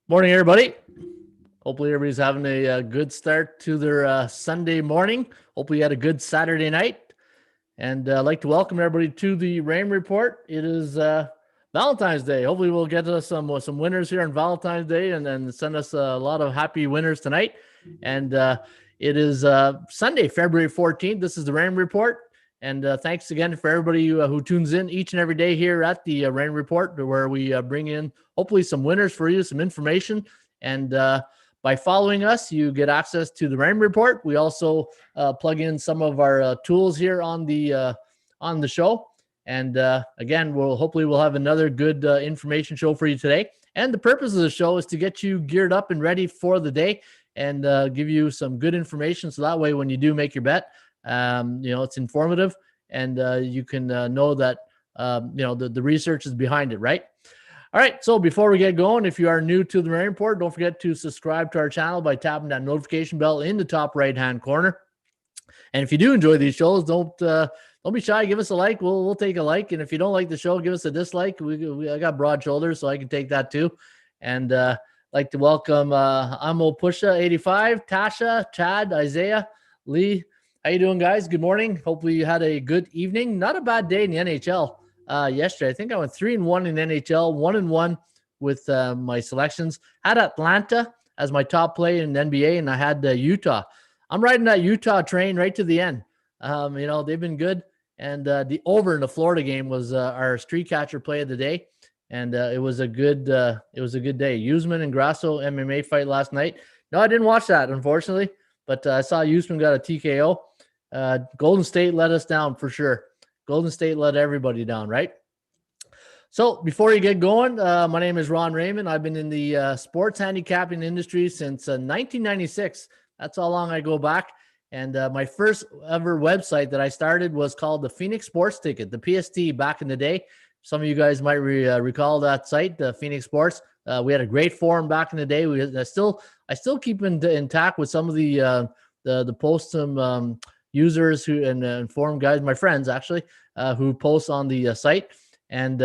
Morning, everybody. Hopefully everybody's having a good start to their Sunday morning. Hopefully you had a good Saturday night. And I'd like to welcome everybody to the Rain Report. It is Valentine's Day. Hopefully we'll get to some winners here on Valentine's Day and then send us a lot of happy winners tonight. And it is Sunday, February 14th. This is the Rain Report. And thanks again for everybody who tunes in each and every day here at the Rain Report, where we bring in hopefully some winners for you, some information. And by following us, you get access to the Rain Report. We also plug in some of our tools here on the show. And again, we'll have another good information show for you today. And the purpose of the show is to get you geared up and ready for the day and give you some good information. So that way, when you do make your bet, it's informative and you can know that, the research is behind it, right? All right. So before we get going, if you are new to the Rain Report, don't forget to subscribe to our channel by tapping that notification bell in the top right-hand corner. And if you do enjoy these shows, don't be shy. Give us a like. We'll take a like. And if you don't like the show, give us a dislike. I got broad shoulders, so I can take that too. And like to welcome Amo Pusha 85, Tasha, Chad, Isaiah, Lee. How you doing, guys? Good morning. Hopefully you had a good evening. Not a bad day in the NHL yesterday. I think I went 3-1 in the NHL, 1-1 with my selections. Had Atlanta as my top play in the NBA, and I had Utah. I'm riding that Utah train right to the end. They've been good. And the over in the Florida game was our Streakcatcher play of the day. And it was a good day. Usman and Grasso MMA fight last night. No, I didn't watch that, unfortunately. But I saw Usman got a TKO. Golden State let us down for sure. Golden State let everybody down, right? So before you get going, my name is Ron Raymond. I've been in the sports handicapping industry since 1996. That's how long I go back. And my first ever website that I started was called the Phoenix Sports Ticket, the PST back in the day. Some of you guys might recall that site, the Phoenix Sports. We had a great forum back in the day. I still keep intact with some of the posts users who and forum guys, my friends actually, who post on the site. And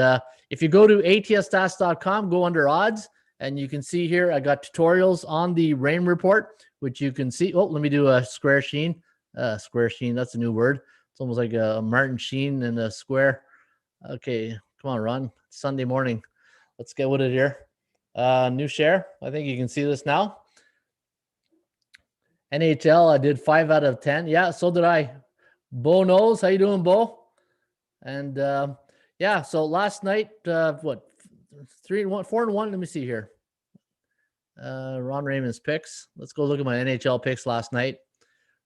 if you go to atsstats.com, go under odds, and you can see here I got tutorials on the Rain Report, which you can see. Oh, let me do a square sheen. Square sheen, that's a new word. It's almost like a Martin Sheen and a square. Okay, come on, Ron. It's Sunday morning. Let's get with it here. New share. I think you can see this now. NHL, I did 5 out of 10. Yeah, so did I. Bo knows. How you doing, Bo? And so last night, 3-1, 4-1. Let me see here. Ron Raymond's picks. Let's go look at my NHL picks last night.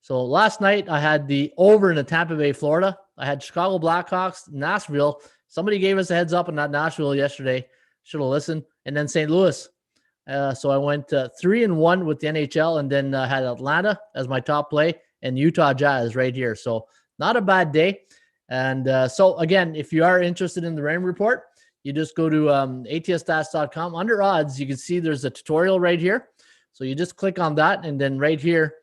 So last night I had the over in the Tampa Bay, Florida. I had Chicago Blackhawks, Nashville. Somebody gave us a heads up on that Nashville yesterday. Should have listened. And then St. Louis. So I went 3-1 with the NHL, and then had Atlanta as my top play and Utah Jazz right here. So not a bad day. And so again, if you are interested in the Rain Report, you just go to atsstats.com. Under odds, you can see there's a tutorial right here. So you just click on that, and then right here,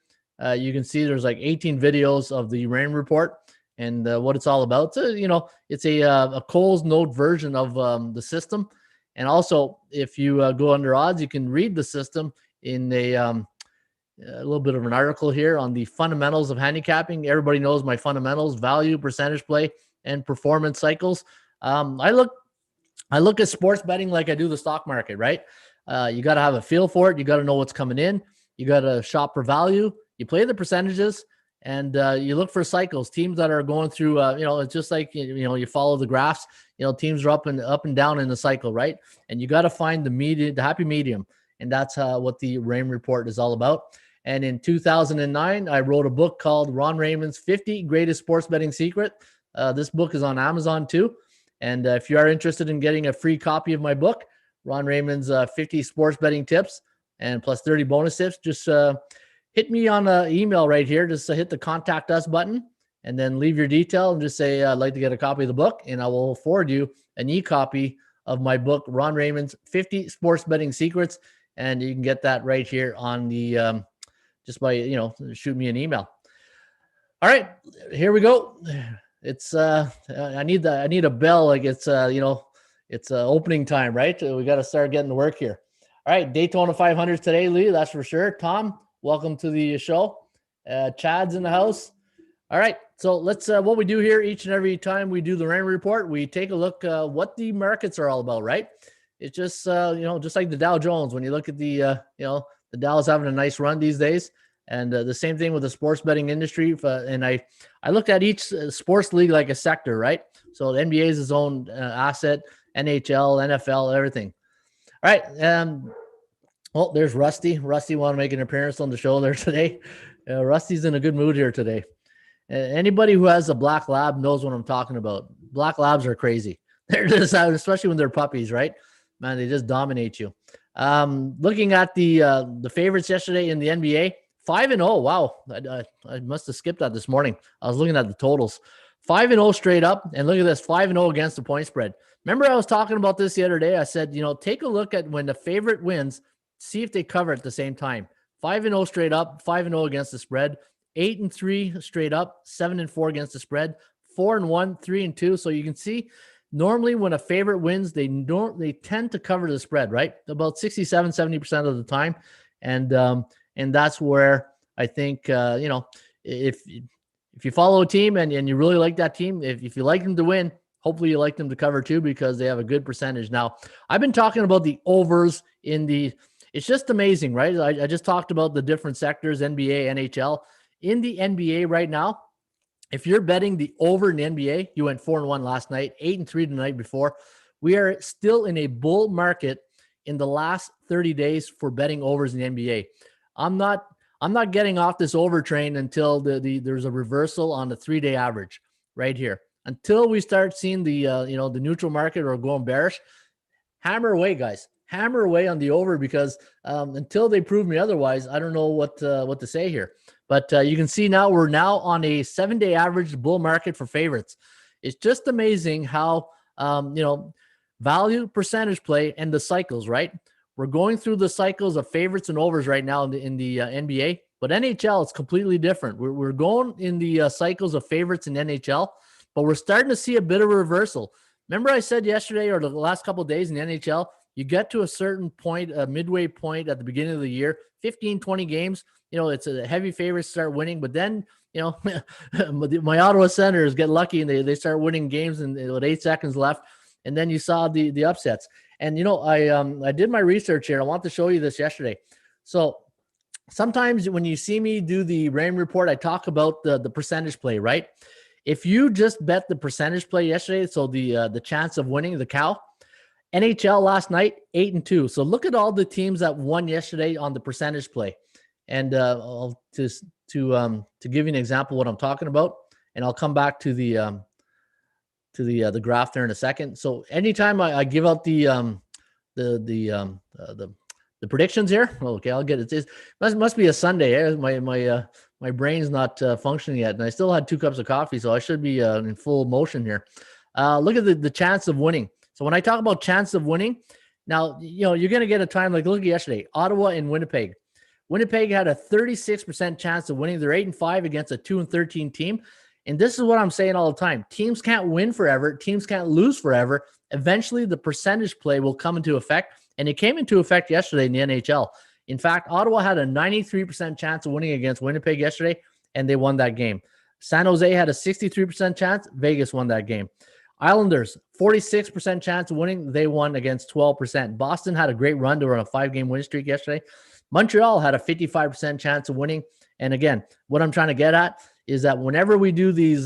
you can see there's like 18 videos of the Rain Report and what it's all about. So, it's a Coles Note version of the system. And also, if you go under odds, you can read the system in a little bit of an article here on the fundamentals of handicapping. Everybody knows my fundamentals: value, percentage play, and performance cycles. I look at sports betting like I do the stock market, right? You got to have a feel for it. You got to know what's coming in. You got to shop for value. You play the percentages, and you look for cycles. Teams that are going through, it's just like you follow the graphs. Teams are up and down in the cycle, right? And you got to find the happy medium, and that's what the Rain Report is all about. And in 2009, I wrote a book called Ron Raymond's 50 Greatest Sports Betting Secret. This book is on Amazon too. And if you are interested in getting a free copy of my book, Ron Raymond's 50 Sports Betting Tips and plus 30 bonus tips, just hit me on an email right here. Just hit the Contact Us button and then leave your detail and just say, I'd like to get a copy of the book, and I will forward you an e-copy of my book, Ron Raymond's 50 Sports Betting Secrets. And you can get that right here on the just by, shoot me an email. All right, here we go. It's I need a bell, like it's it's opening time, right? We got to start getting to work here. All right, Daytona 500 today, Lee, that's for sure. Tom, welcome to the show. Chad's in the house. All right, so let's what we do here each and every time we do the rain report, we take a look what the markets are all about, right? It's just just like the Dow Jones. When you look at the the Dow's having a nice run these days, and the same thing with the sports betting industry. And I looked at each sports league like a sector, right? So the NBA is its own asset, NHL, NFL, everything. All right. Well, there's Rusty. Rusty want to make an appearance on the show there today. Rusty's in a good mood here today. Anybody who has a black lab knows what I'm talking about. Black labs are crazy. They're just, especially when they're puppies, right? Man, they just dominate you. Looking at the favorites yesterday in the NBA, 5-0. Wow, I must have skipped that this morning. I was looking at the totals. 5-0 straight up, and look at this, 5-0 against the point spread. Remember, I was talking about this the other day. I said, take a look at when the favorite wins, see if they cover at the same time. 5-0 straight up, 5-0 against the spread, 8-3 straight up, 7-4 against the spread, 4-1, 3-2. So you can see, normally when a favorite wins, they tend to cover the spread, right? About 67-70% of the time, and that's where I think if you follow a team and you really like that team, if you like them to win, hopefully you like them to cover too, because they have a good percentage. Now, I've been talking about the overs it's just amazing, right? I just talked about the different sectors, NBA, NHL. In the NBA right now, if you're betting the over in the NBA, you went 4-1 last night, 8-3 the night before. We are still in a bull market in the last 30 days for betting overs in the NBA. I'm not getting off this over train until there's a reversal on the 3-day average right here. Until we start seeing the neutral market or going bearish, hammer away, guys. Hammer away on the over, because until they prove me otherwise, I don't know what to say here. But you can see now we're now on a 7-day average bull market for favorites. It's just amazing how value, percentage play, and the cycles, right? We're going through the cycles of favorites and overs right now in the NBA, but NHL, it's completely different. We're going in the cycles of favorites in NHL, but we're starting to see a bit of a reversal. Remember I said yesterday or the last couple of days in the NHL, you get to a certain point, a midway point at the beginning of the year, 15, 20 games, it's a heavy favorites start winning, but then, my Ottawa Senators get lucky and they start winning games with 8 seconds left. And then you saw the upsets. And, I did my research here. I want to show you this yesterday. So sometimes when you see me do the rain report, I talk about the percentage play, right? If you just bet the percentage play yesterday, so the chance of winning, the cow, NHL last night, 8-2. So look at all the teams that won yesterday on the percentage play. And to give you an example of what I'm talking about, and I'll come back to the graph there in a second. So anytime I give out the predictions here, okay, I'll get it. It must be a Sunday. Eh? My brain's not functioning yet, and I still had 2 cups of coffee, so I should be in full motion here. Look at the chance of winning. So when I talk about chance of winning, now you're going to get a time like look at yesterday, Ottawa and Winnipeg. Winnipeg had a 36% chance of winning. They're 8-5 against a 2-13 team. And this is what I'm saying all the time. Teams can't win forever. Teams can't lose forever. Eventually, the percentage play will come into effect. And it came into effect yesterday in the NHL. In fact, Ottawa had a 93% chance of winning against Winnipeg yesterday, and they won that game. San Jose had a 63% chance. Vegas won that game. Islanders, 46% chance of winning. They won against 12%. Boston had a great run. They were on a 5-game win streak yesterday. Montreal had a 55% chance of winning. And again, what I'm trying to get at is that whenever we do these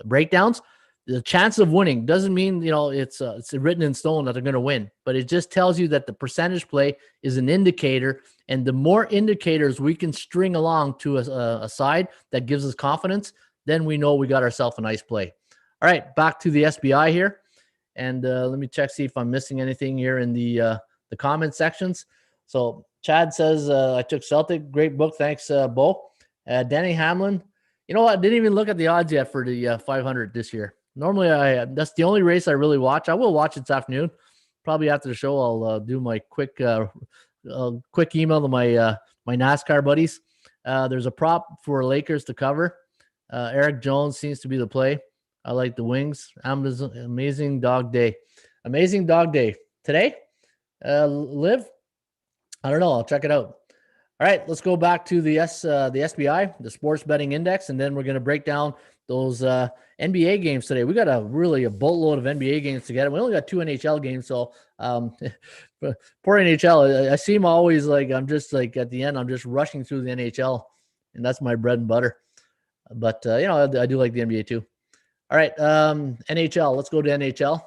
breakdowns, the chance of winning doesn't mean it's written in stone that they're going to win, but it just tells you that the percentage play is an indicator, and the more indicators we can string along to a side that gives us confidence, then we know we got ourselves a nice play. All right, back to the SBI here, and let me check see if I'm missing anything here in the comment sections. So Chad says, I took Celtic. Great book. Thanks, Bo. Danny Hamlin. You know what? I didn't even look at the odds yet for the 500 this year. Normally, that's the only race I really watch. I will watch it this afternoon. Probably after the show, I'll do my quick a quick email to my NASCAR buddies. There's a prop for Lakers to cover. Eric Jones seems to be the play. I like the Wings. Amazing dog day. Amazing dog day. Today, Liv? I don't know. I'll check it out. All right, let's go back to the SBI, the Sports Betting Index, and then we're going to break down those NBA games today. We got a boatload of NBA games to get. We only got 2 NHL games, so poor NHL. I seem always like I'm just like at the end, I'm just rushing through the NHL, and that's my bread and butter. But I do like the NBA too. All right, NHL. Let's go to NHL.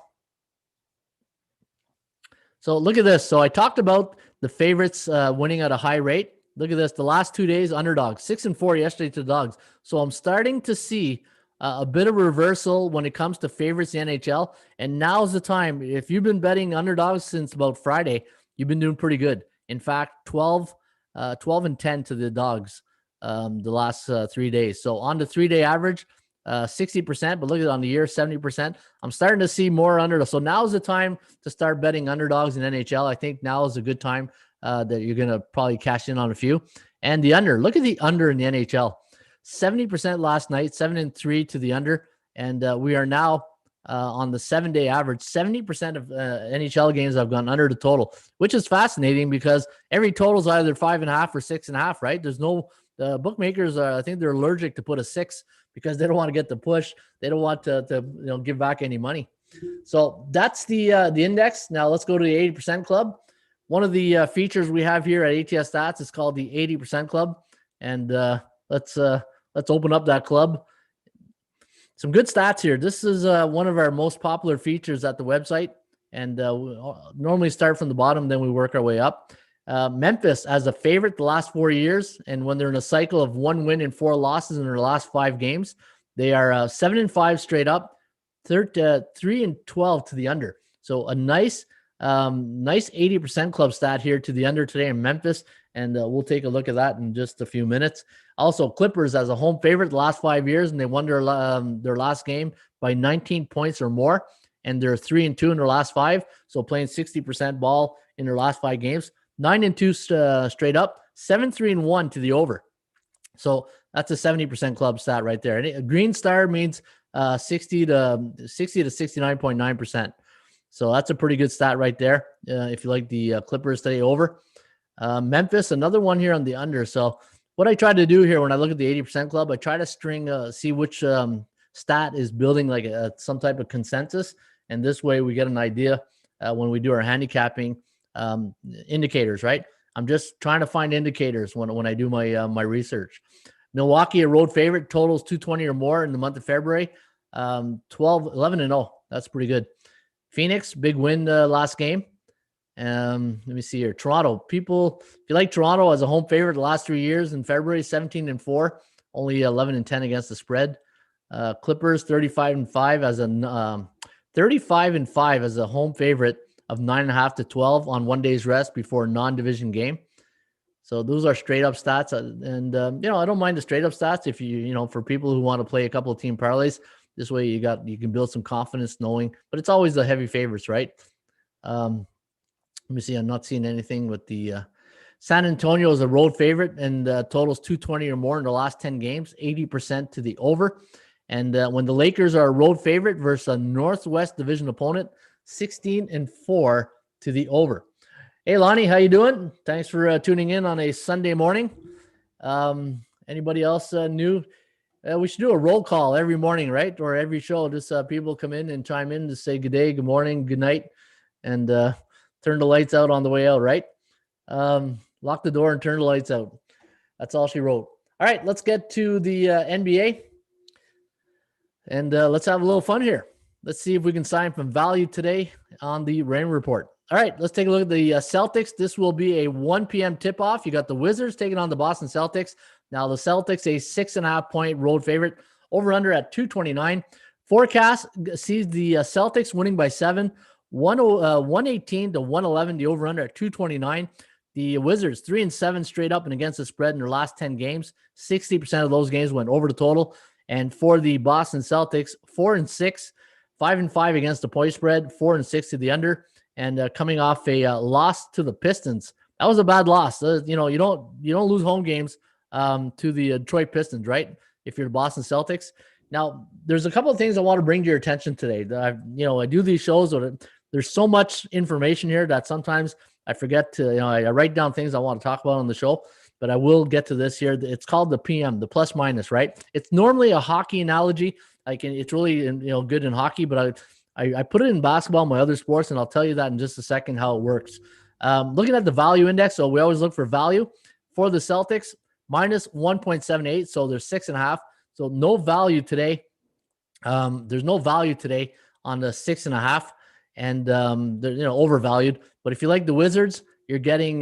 So look at this. So I talked about the favorites winning at a high rate. Look at this. The last 2 days, underdogs. 6-4 yesterday to the Dogs. So I'm starting to see a bit of reversal when it comes to favorites in the NHL. And now's the time. If you've been betting underdogs since about Friday, you've been doing pretty good. In fact, 12-10 to the Dogs the last 3 days. So on the 3-day average, 60%, but look at it on the year, 70%. I'm starting to see more underdogs. So now's the time to start betting underdogs in NHL. I think now is a good time that you're going to probably cash in on a few. And the under, look at the under in the NHL. 70% last night, 7-3 to the under. And we are now on the 7-day average. 70% of NHL games have gone under the total, which is fascinating because every total is either 5.5 or 6.5, right? There's no, the bookmakers, I think they're allergic to put a 6 because they don't want to get the push. They don't want to give back any money. So that's the index. Now let's go to the 80% club. One of the features we have here at ATS Stats is called the 80% club. And let's open up that club. Some good stats here. This is one of our most popular features at the website. And we normally start from the bottom, then we work our way up. Memphis as a favorite the last 4 years. And when they're in a cycle of 1 win and 4 losses in their last 5 games, they are 7-5 straight up, 3-12 to the under. So a nice 80% club stat here to the under today in Memphis. And we'll take a look at that in just a few minutes. Also, Clippers as a home favorite the last 5 years, and they won their last game by 19 points or more. And they're 3-2 in their last 5. So playing 60% ball in their last 5 games. 9-2 straight up, 7-3-1 to the over. So that's a 70% club stat right there. And a green star means 60 to 69.9%. So that's a pretty good stat right there. If you like the Clippers today over. Memphis, another one here on the under. So what I try to do here when I look at the 80% club, I try to see which stat is building like some type of consensus. And this way we get an idea when we do our handicapping indicators, right? I'm just trying to find indicators when I do my research. Milwaukee, a road favorite, totals 220 or more in the month of February. 11-0. That's pretty good. Phoenix, big win last game. Let me see here. Toronto, people, if you like Toronto as a home favorite the last 3 years in February, 17-4, only 11-10 against the spread. Clippers, 35-5 as a home favorite of 9.5 to 12 on 1 day's rest before a non-division game. So those are straight up stats. And I don't mind the straight up stats if for people who want to play a couple of team parlays. This way you can build some confidence knowing, but it's always the heavy favorites, right? Let me see. I'm not seeing anything with the San Antonio is a road favorite and totals 220 or more in the last 10 games, 80% to the over. And when the Lakers are a road favorite versus a Northwest Division opponent, 16-4 to the over. Hey, Lonnie, how you doing? Thanks for tuning in on a Sunday morning. Anybody else new? We should do a roll call every morning, right? Or every show. Just people come in and chime in to say good day, good morning, good night, and turn the lights out on the way out, right? Lock the door and turn the lights out. That's all she wrote. All right, let's get to the NBA. And let's have a little fun here. Let's see if we can sign some value today on the Raymond Report. All right, let's take a look at the Celtics. This will be a 1 p.m. tip-off. You got the Wizards taking on the Boston Celtics. Now, the Celtics, a 6.5-point road favorite, over-under at 229. Forecast sees the Celtics winning by 7, 118 to 111, the over-under at 229. The Wizards, 3-7 straight up and against the spread in their last 10 games. 60% of those games went over the total. And for the Boston Celtics, 4-6, 5-5 against the point spread, 4-6 to the under. And coming off a loss to the Pistons that was a bad loss. You know, you don't lose home games to the Detroit Pistons, right? If you're the Boston Celtics. Now, there's a couple of things I want to bring to your attention today. I do these shows, but there's so much information here that sometimes I forget to, I write down things I want to talk about on the show, but I will get to this here. It's called the PM, the plus minus, right? It's normally a hockey analogy. It's really, good in hockey, but I put it in basketball and my other sports, and I'll tell you that in just a second how it works. Looking at the value index, so we always look for value for the Celtics, minus 1.78, so there's 6.5. So no value today. There's no value today on the 6.5, and they're overvalued. But if you like the Wizards, you're getting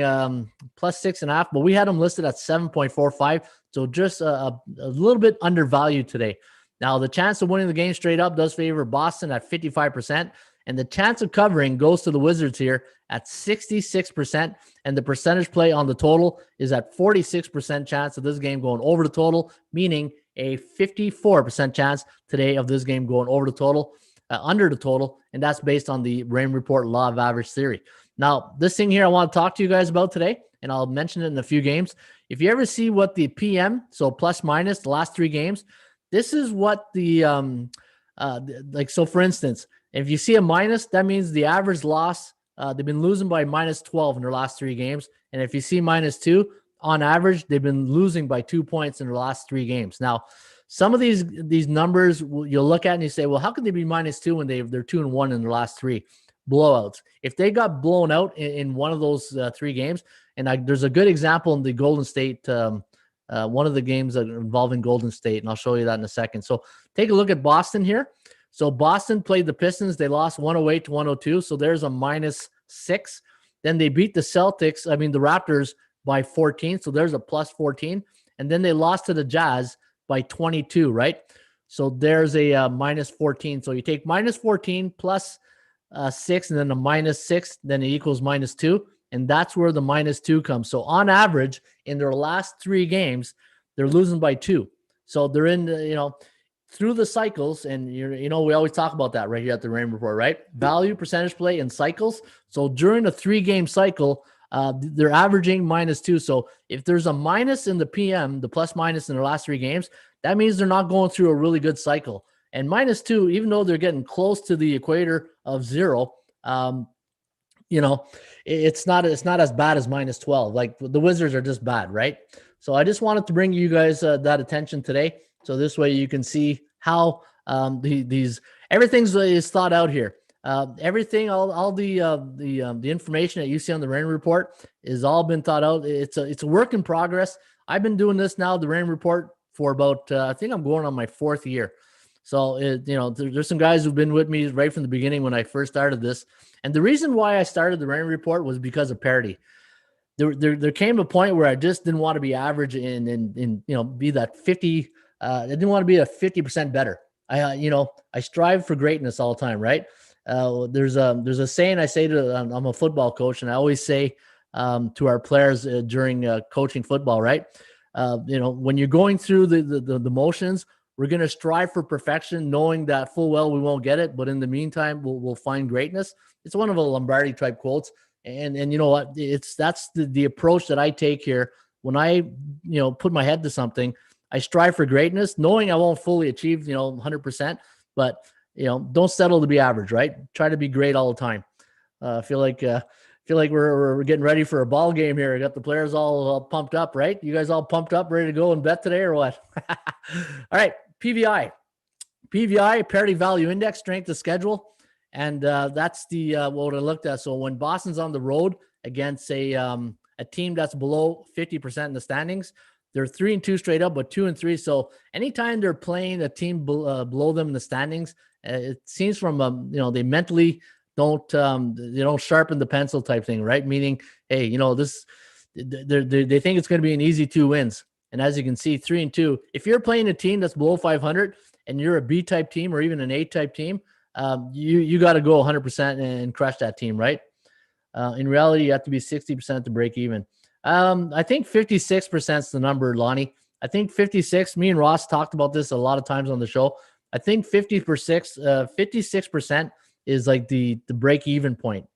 plus 6.5. But we had them listed at 7.45, so just a little bit undervalued today. Now the chance of winning the game straight up does favor Boston at 55%, and the chance of covering goes to the Wizards here at 66%, and the percentage play on the total is at 46% chance of this game going over the total, meaning a 54% chance today of this game going over the total, under the total, and that's based on the Rain Report Law of Average theory. Now, this thing here I want to talk to you guys about today, and I'll mention it in a few games. If you ever see what the PM, so plus minus, the last 3 games, this is what the, so for instance, if you see a minus, that means the average loss, they've been losing by minus 12 in their last 3 games. And if you see minus 2, on average, they've been losing by 2 points in their last 3 games. Now, some of these numbers you'll look at and you say, well, how can they be minus 2 when they're 2-1 in their last 3 blowouts? If they got blown out in one of those 3 games, and there's a good example in the Golden State, one of the games involving Golden State, and I'll show you that in a second. So take a look at Boston here. So Boston played the Pistons. They lost 108 to 102. So there's a minus 6. Then they beat the Raptors by 14. So there's a plus 14. And then they lost to the Jazz by 22, right? So there's a minus 14. So you take minus 14 plus 6 and then a minus 6, then it equals minus 2. And that's where the minus 2 comes. So on average, in their last 3 games, they're losing by 2. So they're in, through the cycles, and we always talk about that right here at the Rain Report, right? Value, percentage play, and cycles. So during a 3-game cycle, they're averaging minus 2. So if there's a minus in the PM, the plus minus in their last 3 games, that means they're not going through a really good cycle. And minus 2, even though they're getting close to the equator of 0, it's not as bad as minus 12. Like the Wizards are just bad, right? So I just wanted to bring you guys that attention today. So this way you can see how everything's is thought out here. Everything, all the information that you see on the Rain Report is all been thought out. It's a work in progress. I've been doing this now, the Rain Report, for about I think I'm going on my 4th year. So there's some guys who've been with me right from the beginning when I first started this. And the reason why I started the Rain Report was because of parity. There came a point where I just didn't want to be average and be that 50. I didn't want to be a 50% better. I strive for greatness all the time, right? There's a saying I say I'm a football coach, and I always say to our players during coaching football, right? When you're going through the motions, we're going to strive for perfection, knowing that full well we won't get it, but in the meantime, we'll find greatness. It's one of the Lombardi type quotes, and you know what? That's the approach that I take here when I put my head to something. I strive for greatness, knowing I won't fully achieve 100%, but don't settle to be average, right? Try to be great all the time. I feel like we're getting ready for a ball game here. I got the players all pumped up, right? You guys all pumped up, ready to go and bet today or what? All right, PVI, parity value index, strength of schedule, and that's the what I looked at. So when Boston's on the road against a team that's below 50% in the standings, they're 3-2 straight up, but 2-3. So anytime they're playing a team below them in the standings, it seems from they mentally don't sharpen the pencil type thing, right? Meaning, hey, they think it's going to be an easy 2 wins. And as you can see, 3-2. If you're playing a team that's below 500 and you're a B type team or even an A type team, you got to go 100% and crush that team, right? In reality, you have to be 60% to break even. I think 56% is the number, Lonnie. I think 56. Me and Ross talked about this a lot of times on the show. I think 56% is like the break even point.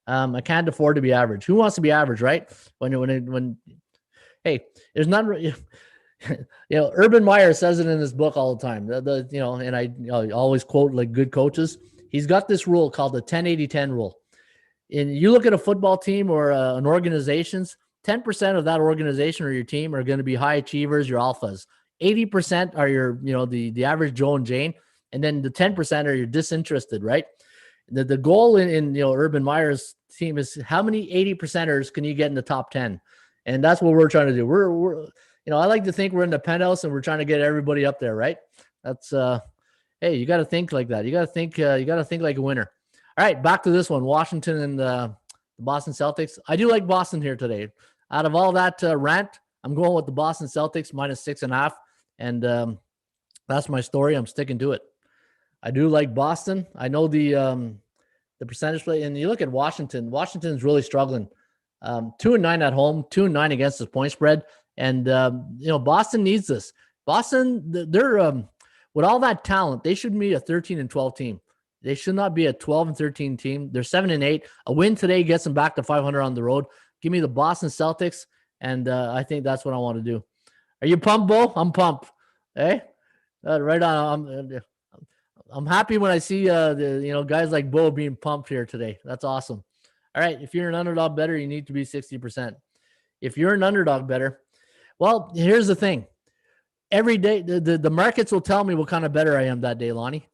I can't afford to be average. Who wants to be average, right? Hey, there's none. Urban Meyer says it in his book all the time. And I always quote like good coaches. He's got this rule called the 10-80-10 rule. And you look at a football team or an organization's 10% of that organization or your team are going to be high achievers, your alphas. 80% are your, the average Joe and Jane, and then the 10% are your disinterested, right? The goal in Urban Meyer's team is how many 80%ers can you get in the top 10? And that's what we're trying to do. We're I like to think we're in the penthouse and we're trying to get everybody up there, right? That's hey, you got to think like that. You got to think like a winner. All right, back to this one, Washington and the Boston Celtics. I do like Boston here today. Out of all that rant, I'm going with the Boston Celtics -6.5, and that's my story. I'm sticking to it. I do like Boston. I know the percentage play, and you look at Washington. Washington's really struggling. 2-9 at home, 2-9 against the point spread, and Boston needs this. Boston, they're with all that talent, they should be a 13-12 team. They should not be a 12-13 team. They're 7-8. A win today gets them back to 500 on the road. Give me the Boston Celtics, and I think that's what I want to do. Are you pumped, Bo? I'm pumped. Hey, right on. I'm happy when I see guys like Bo being pumped here today. That's awesome. All right, if you're an underdog better, you need to be 60%. If you're an underdog better, well, here's the thing. Every day, the markets will tell me what kind of better I am that day, Lonnie.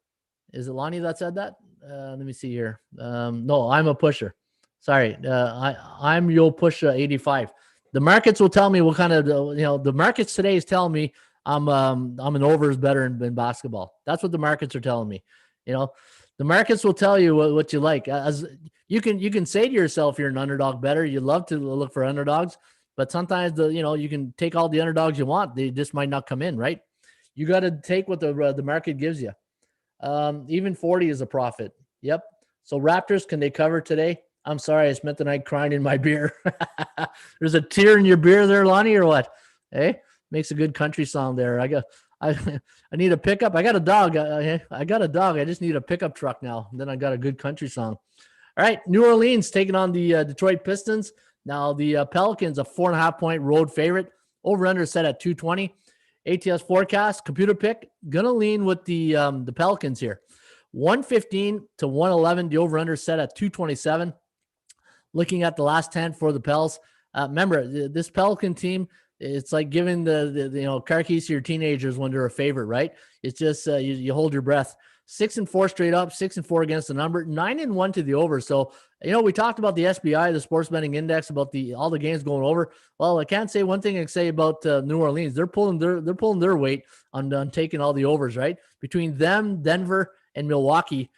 Is it Lonnie that said that? Let me see here. No, I'm a pusher. Sorry, I'm you'll push 85. The markets will tell me what kind of the markets today is telling me I'm an overs better in basketball. That's what the markets are telling me. The markets will tell you what you like. As you can say to yourself, you're an underdog better. You love to look for underdogs, but sometimes you can take all the underdogs you want. They just might not come in, right? You got to take what the market gives you. Even 40 is a profit. Yep. So Raptors, can they cover today? I'm sorry, I spent the night crying in my beer. There's a tear in your beer there, Lonnie, or what? Hey, makes a good country song there. I need a pickup. I got a dog. I got a dog. I just need a pickup truck now. And then I got a good country song. All right, New Orleans taking on the Detroit Pistons. Now the Pelicans, a 4.5-point road favorite. Over/under set at 220. ATS forecast, computer pick, gonna lean with the Pelicans here. 115 to 111. The over/under set at 227. Looking at the last 10 for the Pels. Remember, this Pelican team, it's like giving the car keys to your teenagers when they're a favorite, right? It's just you hold your breath. 6-4 straight up, 6-4 against the number, 9-1 to the over. So, we talked about the SBI, the sports betting index, about all the games going over. Well, I can't say one thing I can say about New Orleans. They're pulling their weight on taking all the overs, right? Between them, Denver, and Milwaukee,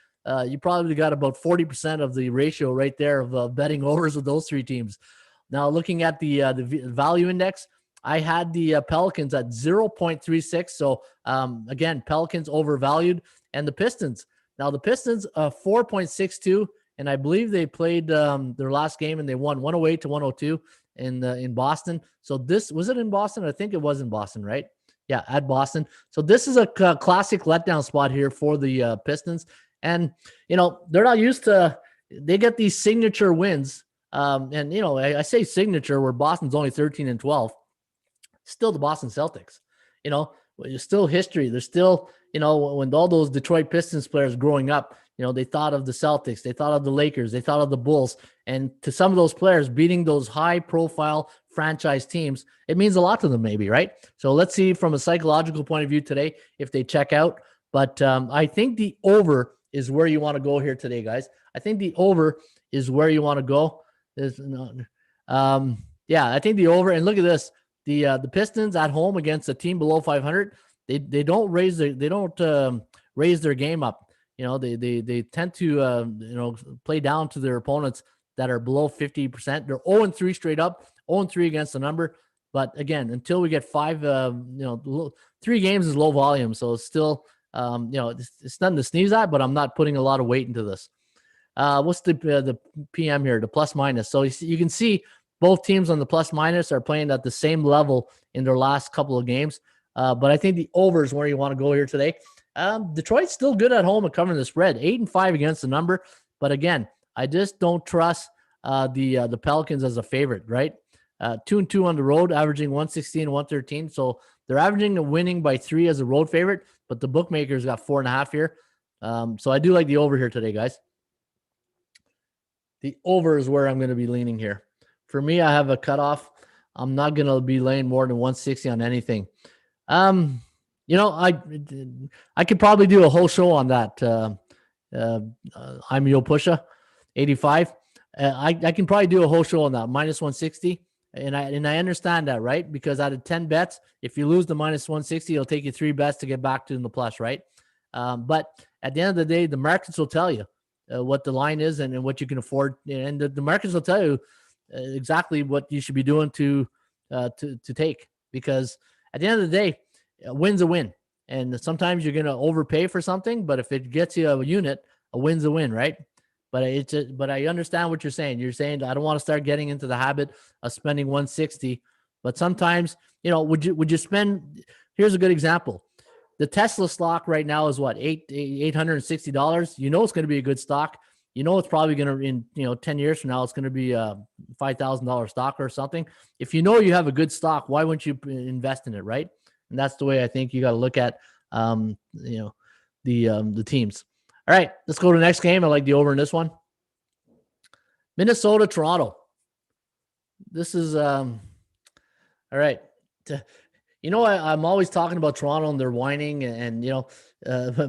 you probably got about 40% of the ratio right there of betting overs with those three teams. Now, looking at the value index, I had the Pelicans at 0.36. So, again, Pelicans overvalued. And the Pistons. Now, the Pistons, 4.62. And I believe they played their last game and they won 108 to 102 in Boston. So this, was it in Boston? I think it was in Boston, right? Yeah, at Boston. So this is a classic letdown spot here for the Pistons. And, they're not used to, they get these signature wins. And, I say signature where Boston's only 13-12. Still the Boston Celtics. There's still history. There's still, when all those Detroit Pistons players growing up, they thought of the Celtics, they thought of the Lakers, they thought of the Bulls. And to some of those players, beating those high-profile franchise teams, it means a lot to them maybe, right? So let's see from a psychological point of view today if they check out. But I think the over is where you want to go here today, guys. I think the over is where you want to go. I think the over. And look at this. The Pistons at home against a team below 500, they don't raise their game up. They tend to play down to their opponents that are below 50%. They're 0-3 straight up, 0-3 against the number. But again, until we get 3 games is low volume, so it's still it's nothing to sneeze at. But I'm not putting a lot of weight into this. What's the PM here? The plus minus. So you can see both teams on the plus minus are playing at the same level in their last couple of games. But I think the over is where you want to go here today. Detroit's still good at home at covering the spread, 8-5 against the number. But again, I just don't trust the Pelicans as a favorite, right? 2-2 on the road, averaging 116 and 113. So they're averaging and winning by 3 as a road favorite, but the bookmakers got 4.5 here. So I do like the over here today, guys. The over is where I'm going to be leaning here. For me, I have a cutoff. I'm not going to be laying more than 160 on anything. I could probably do a whole show on that. I'm Yo Pusha, 85. I can probably do a whole show on that, minus 160. And I understand that, right? Because out of 10 bets, if you lose the minus 160, it'll take you 3 bets to get back to in the plus, right? But at the end of the day, the markets will tell you what the line is and what you can afford. And the markets will tell you exactly what you should be doing to take. Because at the end of the day, a win's a win. And sometimes you're going to overpay for something, but if it gets you a unit, a win's a win, right? But I understand what you're saying. You're saying I don't want to start getting into the habit of spending 160. But sometimes, would you spend? Here's a good example. The Tesla stock right now is what, $860. You know it's going to be a good stock. You know it's probably going to, in 10 years from now, it's going to be a $5,000 stock or something. If you know you have a good stock, why wouldn't you invest in it, right? And that's the way I think you got to look at the teams. All right, let's go to the next game. I like the over in this one. Minnesota, Toronto. This is all right. I'm always talking about Toronto and they're whining, and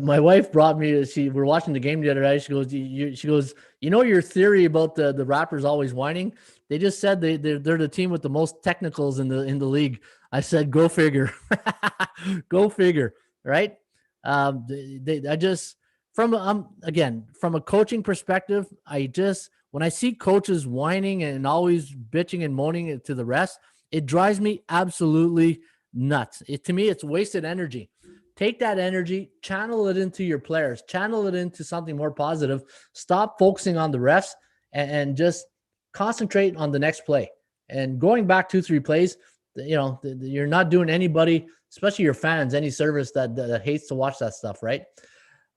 my wife brought me. We're watching the game the other night. She goes, your theory about the Raptors always whining. They just said they're the team with the most technicals in the league. I said, go figure, go figure, right? From a coaching perspective, when I see coaches whining and always bitching and moaning to the rest, it drives me absolutely nuts. To me, it's wasted energy. Take that energy, channel it into your players, channel it into something more positive. Stop focusing on the refs and just concentrate on the next play. And going back 2-3 plays, you're not doing anybody, especially your fans, any service that hates to watch that stuff, right?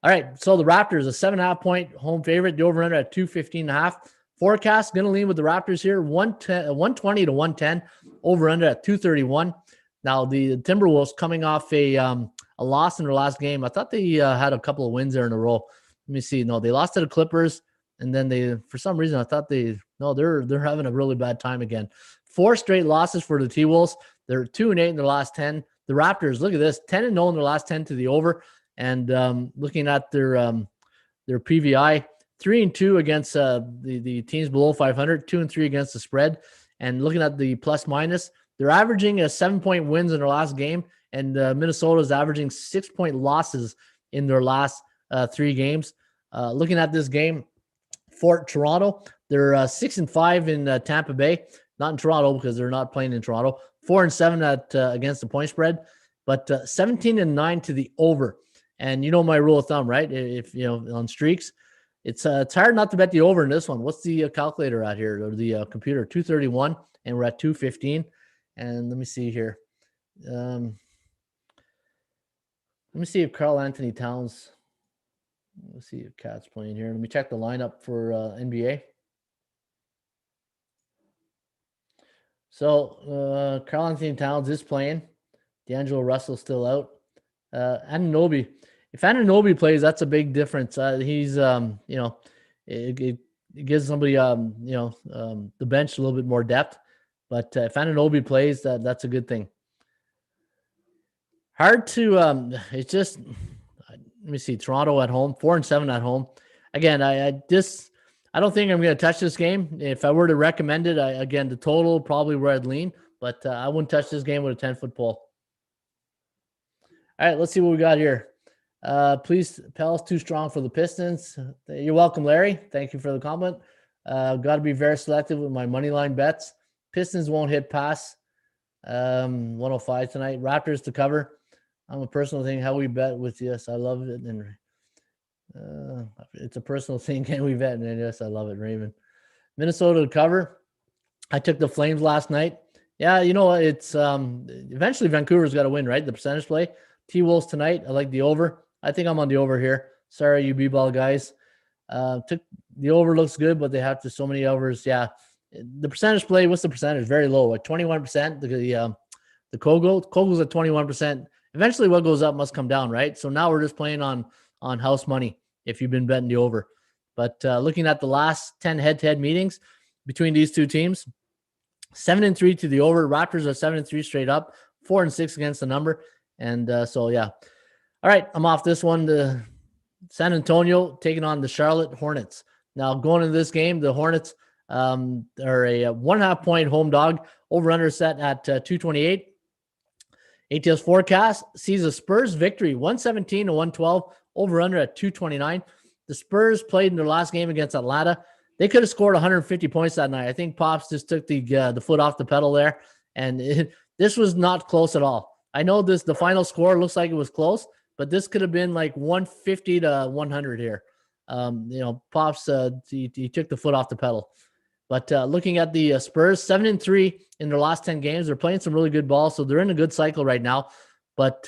All right, so the Raptors, a 7.5 point home favorite, the over-under at 215.5. Forecast, going to lean with the Raptors here, 120 to 110, over-under at 231. Now, the Timberwolves coming off a loss in their last game. I thought they had a couple of wins there in a row. Let me see. No, they lost to the Clippers, and then for some reason, I thought they're having a really bad time again. 4 straight losses for the T-Wolves. They're 2-8 in their last 10. The Raptors, look at this, 10-0 in their last 10 to the over. And looking at their PVI, 3-2 against the teams below 500, 2-3 against the spread. And looking at the plus minus, they're averaging 7-point wins in their last game, and Minnesota is averaging 6-point losses in their last 3 games. Looking at this game for Toronto, they're 6-5 in Tampa Bay, not in Toronto because they're not playing in Toronto. 4-7 against the point spread, but 17-9 to the over. And my rule of thumb, right? If on streaks, it's hard not to bet the over in this one. What's the calculator at here, or the computer? 231, and we're at 215. And let me see here. Let me see if Karl Anthony Towns. Let's see if Cat's playing here. Let me check the lineup for NBA. So Karl Anthony Towns is playing. D'Angelo Russell's still out. Anunoby. If Anunoby plays, that's a big difference. He's, it gives somebody, the bench a little bit more depth. But if Anunoby plays, that's a good thing. Hard to, it's just, let me see, Toronto at home, 4-7 at home. Again, I don't think I'm going to touch this game. If I were to recommend it, again, the total probably where I'd lean, but I wouldn't touch this game with a 10-foot pole. All right, let's see what we got here. Please, Pel's too strong for the Pistons. You're welcome, Larry. Thank you for the comment. Got to be very selective with my money line bets. Pistons won't hit pass. 105 tonight. Raptors to cover. I'm a personal thing. How we bet with yes, I love it. And it's a personal thing. Can we bet? And yes, I love it, Raymond. Minnesota to cover. I took the Flames last night. Yeah, it's eventually Vancouver's got to win, right? The percentage play. T-Wolves tonight. I like the over. I think I'm on the over here. Sorry, you B-ball guys. Took the over looks good, but they have to so many overs. Yeah. The percentage play, what's the percentage? Very low, like 21%. The Kogo's at 21%. Eventually what goes up must come down, right? So now we're just playing on house money if you've been betting the over. But looking at the last 10 head-to-head meetings between these two teams, 7-3 to the over. Raptors are 7-3 straight up, 4-6 against the number. And so, yeah. All right, I'm off this one. The San Antonio taking on the Charlotte Hornets. Now, going into this game, the Hornets are a 1.5 point home dog. Over-under set at 228. ATS forecast sees a Spurs victory, 117 to 112, over-under at 229. The Spurs played in their last game against Atlanta. They could have scored 150 points that night. I think Pops just took the foot off the pedal there, and this was not close at all. I know the final score looks like it was close, but this could have been like 150 to 100 here. Pops he took the foot off the pedal. But looking at the Spurs, 7-3 in their last 10 games. They're playing some really good ball, so they're in a good cycle right now. But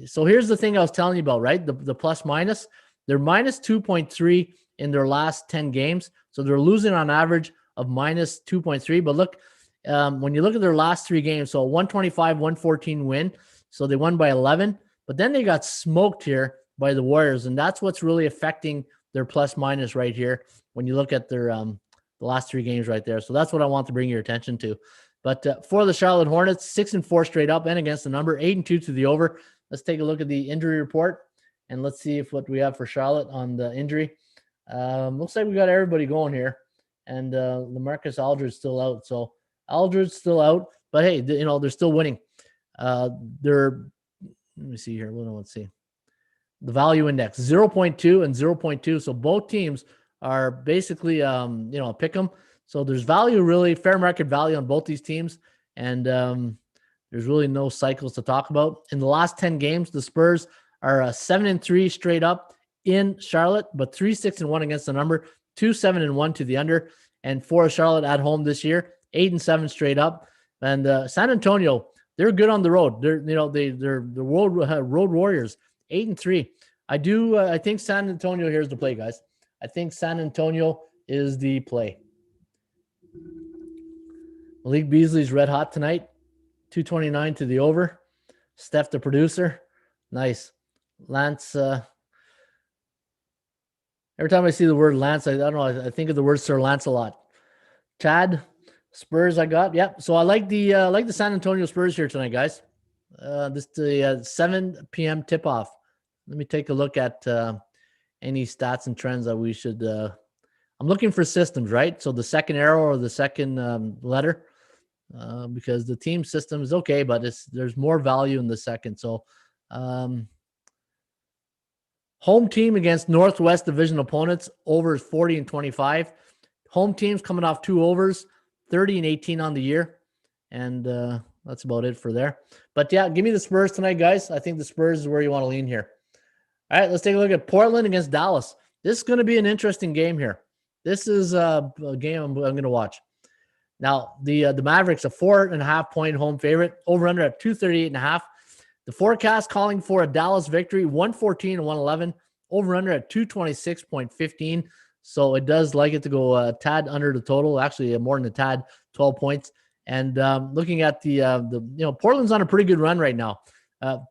so here's the thing I was telling you about, right? The plus minus. They're minus 2.3 in their last 10 games. So they're losing on average of minus 2.3. But look, when you look at their last 3 games, so 125, 114 win. So they won by 11. But then they got smoked here by the Warriors. And that's what's really affecting their plus minus right here when you look at their the last 3 games right there. So that's what I want to bring your attention to. But for the Charlotte Hornets, 6-4 straight up and against the number, 8-2 to the over. Let's take a look at the injury report, and let's see if what we have for Charlotte on the injury. Looks like we got everybody going here, and LaMarcus Aldridge still out. So Aldridge still out, but hey, they're still winning. Let me see here. Let's see. The value index 0.2 and 0.2. So both teams are basically, pick them. So there's value, really fair market value on both these teams. And there's really no cycles to talk about. In the last 10 games, the Spurs are 7-3 straight up in Charlotte, but 3-6-1 against the number, 2-7-1 to the under. And for Charlotte at home this year, 8-7 straight up. And San Antonio, they're good on the road. They're the road warriors, 8-3. I think San Antonio here's the play, guys. I think San Antonio is the play. Malik Beasley's red hot tonight. 229 to the over. Steph, the producer. Nice. Lance. Every time I see the word Lance, I don't know. I think of the word Sir Lance-a-Lot. Chad, Spurs I got. Yep. So I like the San Antonio Spurs here tonight, guys. This the 7 p.m. tip-off. Let me take a look at any stats and trends that we should I'm looking for systems, right? So the second arrow or the second letter, because the team system is okay, but there's more value in the second. So home team against Northwest Division opponents, over 40 and 25. Home teams coming off 2 overs, 30 and 18 on the year. And that's about it for there. But yeah, give me the Spurs tonight, guys. I think the Spurs is where you want to lean here. All right, let's take a look at Portland against Dallas. This is going to be an interesting game here. This is a game I'm going to watch. Now, the Mavericks, a 4.5 point home favorite, over under at 238.5. The forecast calling for a Dallas victory, 114 and 111, over under at 226.15. So it does like it to go a tad under the total, actually more than a tad, 12 points. And looking at Portland's on a pretty good run right now.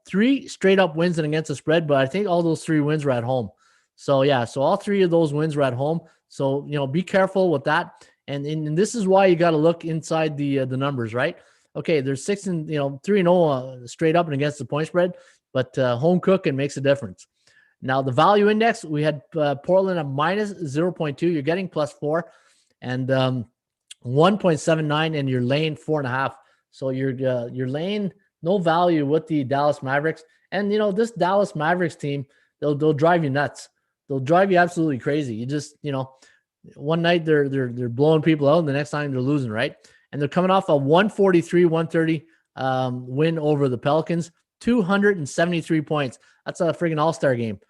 3 straight up wins and against the spread, but I think all those 3 wins were at home. So yeah, so all 3 of those wins were at home. So, be careful with that. And this is why you got to look inside the numbers, right? Okay, there's 3-0 straight up and against the point spread, but home cooking makes a difference. Now the value index, we had Portland at minus 0.2. You're getting plus 4, and 1.79, and you're laying 4.5. So you're laying no value with the Dallas Mavericks. And this Dallas Mavericks team, they'll drive you nuts. They'll drive you absolutely crazy. You just, one night they're blowing people out, and the next time they're losing, right? And they're coming off a 143-130 win over the Pelicans, 273 points. That's a freaking all-star game.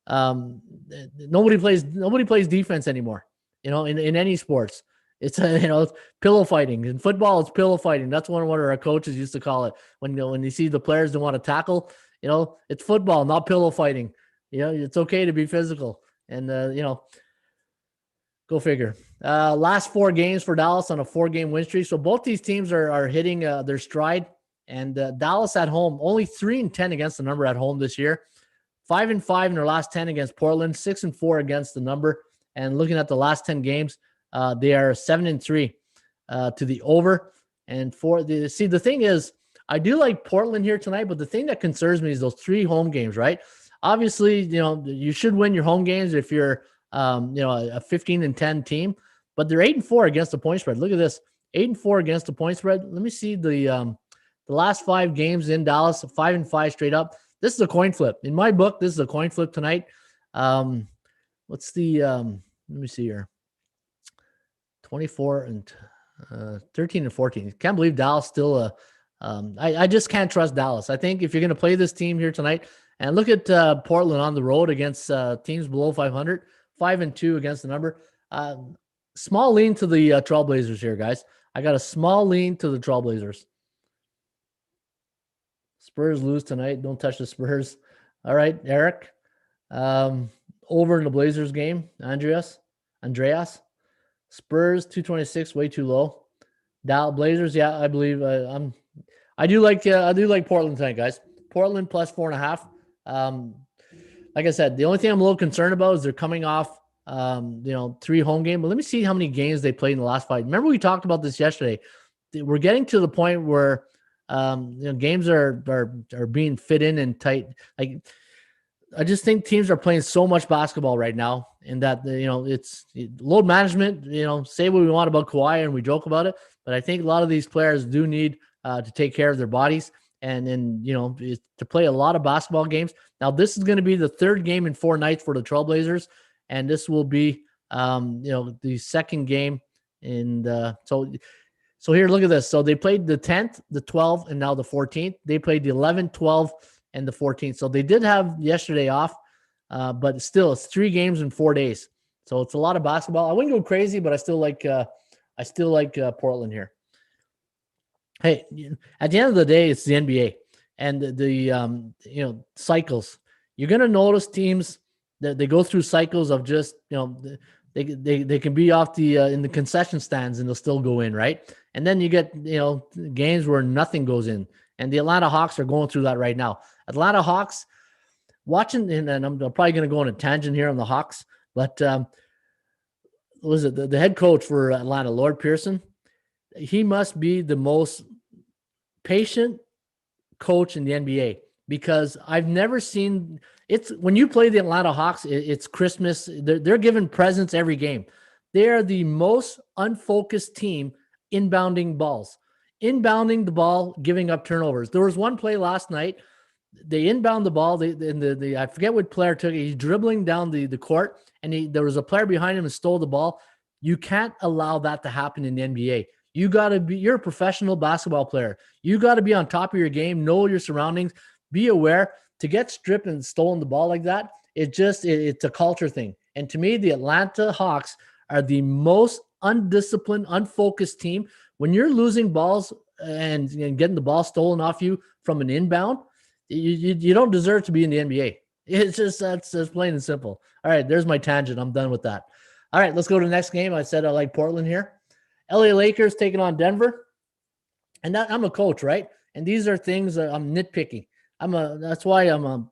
Nobody plays defense anymore, in any sports. It's it's pillow fighting. In football, it's pillow fighting. That's what our coaches used to call it. When you see the players don't want to tackle, it's football, not pillow fighting. It's okay to be physical. And Go figure. Last 4 games for Dallas on a 4-game win streak. So both these teams are hitting their stride. And Dallas at home, only 3-10 against the number at home this year. 5-5 in their last 10 against Portland. 6-4 against the number. And looking at the last 10 games, they are 7-3 to the over. And the thing is, I do like Portland here tonight, but the thing that concerns me is those 3 home games, right? Obviously, you should win your home games if you're, a 15-10 team, but they're 8-4 against the point spread. Look at this, 8-4 against the point spread. Let me see the last 5 games in Dallas, 5-5 straight up. This is a coin flip. In my book, this is a coin flip tonight. What's the, let me see here. 24 and 13 and 14. Can't believe Dallas still, I just can't trust Dallas. I think if you're going to play this team here tonight, and look at Portland on the road against teams below 500, 5-2 against the number. Small lean to the Trailblazers here, guys. I got a small lean to the Trailblazers. Spurs lose tonight. Don't touch the Spurs. All right, Eric. Over in the Blazers game, Andreas. Spurs 226, way too low. Blazers, yeah, I believe. I do like Portland tonight, guys. Portland plus 4.5. Like I said, the only thing I'm a little concerned about is they're coming off 3 home games. But let me see how many games they played in the last 5. Remember we talked about this yesterday. We're getting to the point where games are being fit in and tight. Like, I just think teams are playing so much basketball right now, and that it's load management. Say what we want about Kawhi, and we joke about it, but I think a lot of these players do need to take care of their bodies, and to play a lot of basketball games. Now, this is going to be the 3rd game in 4 nights for the Trailblazers, and this will be the 2nd game in the So here, look at this. So they played the 10th, the 12th, and now the 14th. They played the 11th, 12th, and the 14th. So they did have yesterday off, but still, it's 3 games in 4 days. So it's a lot of basketball. I wouldn't go crazy, but I still like Portland here. Hey, at the end of the day, it's the NBA and the cycles. You're gonna notice teams that they go through cycles of just they can be off the in the concession stands and they'll still go in, right? And then you get games where nothing goes in, and the Atlanta Hawks are going through that right now. Atlanta Hawks, watching, and I'm probably going to go on a tangent here on the Hawks, but was it the head coach for Atlanta, Lord Pearson? He must be the most patient coach in the NBA, because I've never seen it's when you play the Atlanta Hawks, it's Christmas. They're given presents every game. They are the most unfocused team inbounding the ball, giving up turnovers. There was one play last night. They inbound the ball. I forget what player took it. He's dribbling down the court, and there was a player behind him and stole the ball. You can't allow that to happen in the NBA. You're a professional basketball player. You got to be on top of your game, know your surroundings, be aware. To get stripped and stolen the ball like that, it's a culture thing. And to me, the Atlanta Hawks are the most undisciplined, unfocused team. When you're losing balls and getting the ball stolen off you from an inbound, you don't deserve to be in the NBA. It's just plain and simple. All right, there's my tangent. I'm done with that. All right, let's go to the next game. I said I like Portland here. LA Lakers taking on Denver. And I'm a coach, right? And these are things that I'm nitpicking. That's why I'm a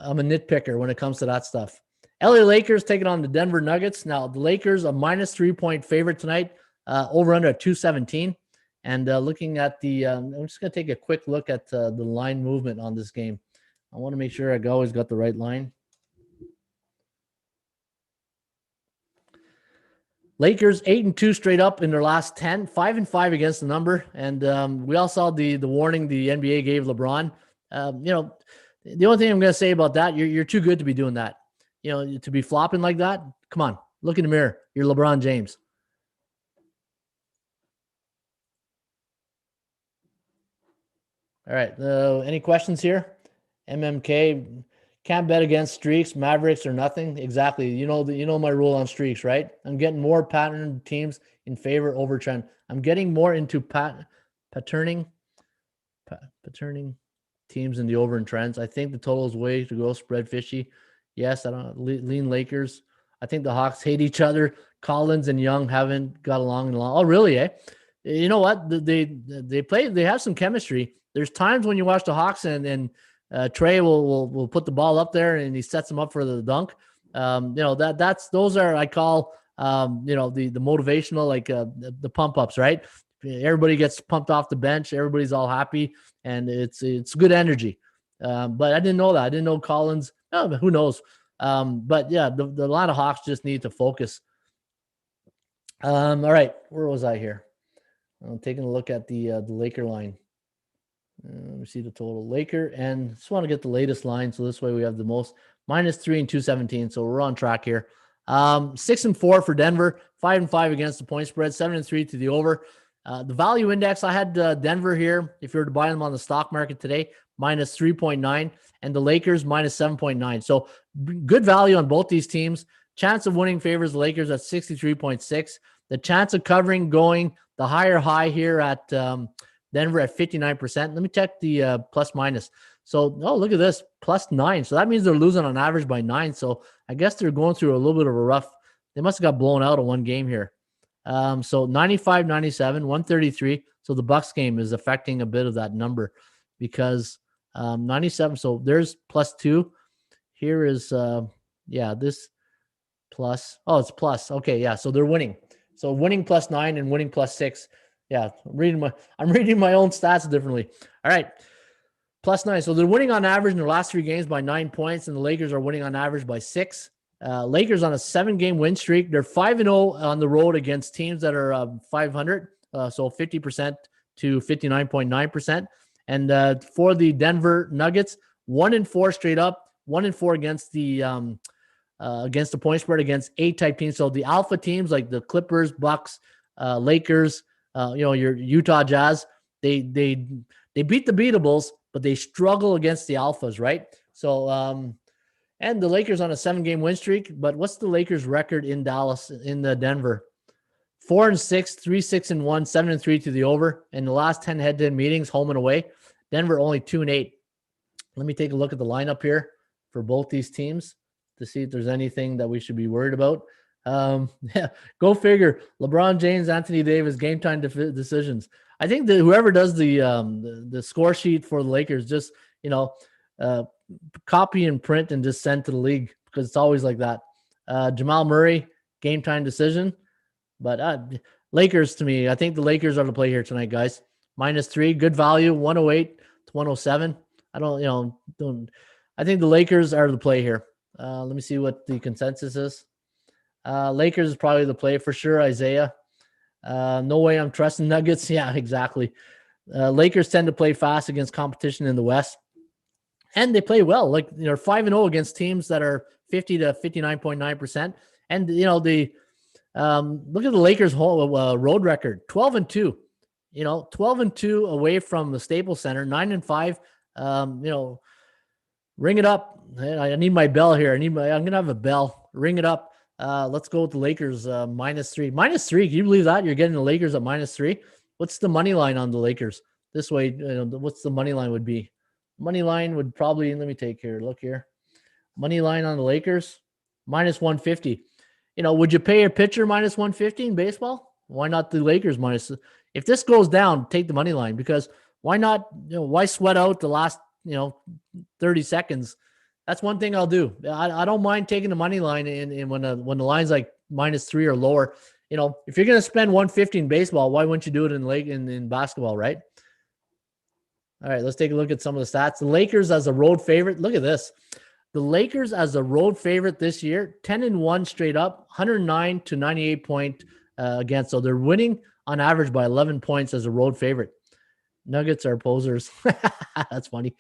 nitpicker when it comes to that stuff. LA Lakers taking on the Denver Nuggets. Now, the Lakers are minus 3-point favorite tonight, over under at 217. And looking at I'm just going to take a quick look at the line movement on this game. I want to make sure I always got the right line. Lakers 8-2 straight up in their last 10, 5-5 against the number. And we all saw the warning the NBA gave LeBron. The only thing I'm going to say about that, you're too good to be doing that. To be flopping like that. Come on, look in the mirror. You're LeBron James. All right. Any questions here? MMK, can't bet against streaks, Mavericks, or nothing. Exactly. You know my rule on streaks, right? I'm getting more pattern teams in favor over trend. I'm getting more into patterning teams in the over and trends. I think the total is way to go spread fishy. Yes, I don't lean Lakers. I think the Hawks hate each other. Collins and Young haven't got along in a long. Oh, really? Eh? You know what? They play. They have some chemistry. There's times when you watch the Hawks and Trey will put the ball up there and he sets them up for the dunk. Those are, I call the motivational, like the pump ups, right? Everybody gets pumped off the bench. Everybody's all happy, and it's good energy. But I didn't know that. I didn't know Collins. Oh, who knows? But yeah, the lot of Hawks just need to focus. All right, where was I here? I'm taking a look at the Laker line. Let me see the total. Laker, and just want to get the latest line, so this way we have the most. -3 and 217, so we're on track here. 6-4 for Denver, 5-5 against the point spread, 7-3 to the over. The value index, I had Denver here, if you were to buy them on the stock market today, -3.9, and the Lakers -7.9. So good value on both these teams. Chance of winning favors the Lakers at 63.6. The chance of covering going the higher high here at Denver at 59%. Let me check the plus minus. So, look at this, +9. So that means they're losing on average by 9. So I guess they're going through a little bit of a rough. They must have got blown out of one game here. So 95-97, 133. So the Bucks game is affecting a bit of that number because 97. So there's +2. Here is, this plus. Oh, it's plus. Okay, yeah. So they're winning. So winning +9 and winning +6. Yeah, I'm reading my own stats differently. All right. +9. So they're winning on average in their last 3 games by 9 points, and the Lakers are winning on average by 6. Lakers on a 7-game win streak. They're 5-0 on the road against teams that are 500. So 50% to 59.9%. And for the Denver Nuggets, 1-4 straight up, 1-4 against the point spread against A-type teams. So the alpha teams like the Clippers, Bucks, Lakers, your Utah Jazz, they beat the beatables, but they struggle against the alphas, right? So, and the Lakers on a 7-game win streak. But what's the Lakers record in Dallas, in the Denver? 4-6, 3-6-1, 7-3 to the over. In the last 10 head-to-head meetings, home and away. Denver only 2-8. Let me take a look at the lineup here for both these teams to see if there's anything that we should be worried about. Yeah, go figure. LeBron James, Anthony Davis, game time decisions. I think that whoever does the score sheet for the Lakers, just copy and print and just send to the league, because it's always like that. Jamal Murray, game time decision. But Lakers, to me, I think the Lakers are the play here tonight, guys. -3, good value, 108 to 107. I think the Lakers are the play here. Let me see what the consensus is. Lakers is probably the play for sure. Isaiah. No way I'm trusting Nuggets. Yeah, exactly. Lakers tend to play fast against competition in the West. And they play well. Like, they're 5-0 against teams that are 50 to 59.9%. And, look at the Lakers' whole road record, 12-2. 12-2 away from the Staples Center, 9-5. Ring it up. I need my bell here. I'm going to have a bell. Ring it up. Let's go with the Lakers -3. -3. Can you believe that? You're getting the Lakers at -3. What's the money line on the Lakers? This way, what's the money line would be? Money line would probably, let me take here. Look here. Money line on the Lakers, -150. Would you pay a pitcher -150 in baseball? Why not the Lakers minus? If this goes down, take the money line, because why not? Why sweat out the last 30 seconds? That's one thing I'll do. I don't mind taking the money line in when the line's like -3 or lower. If you're going to spend 150 in baseball, why wouldn't you do it in basketball, right? All right, let's take a look at some of the stats. The Lakers as a road favorite. Look at this. The Lakers as a road favorite this year, 10-1 straight up, 109 to 98 point against. So they're winning on average by 11 points as a road favorite. Nuggets are posers. That's funny.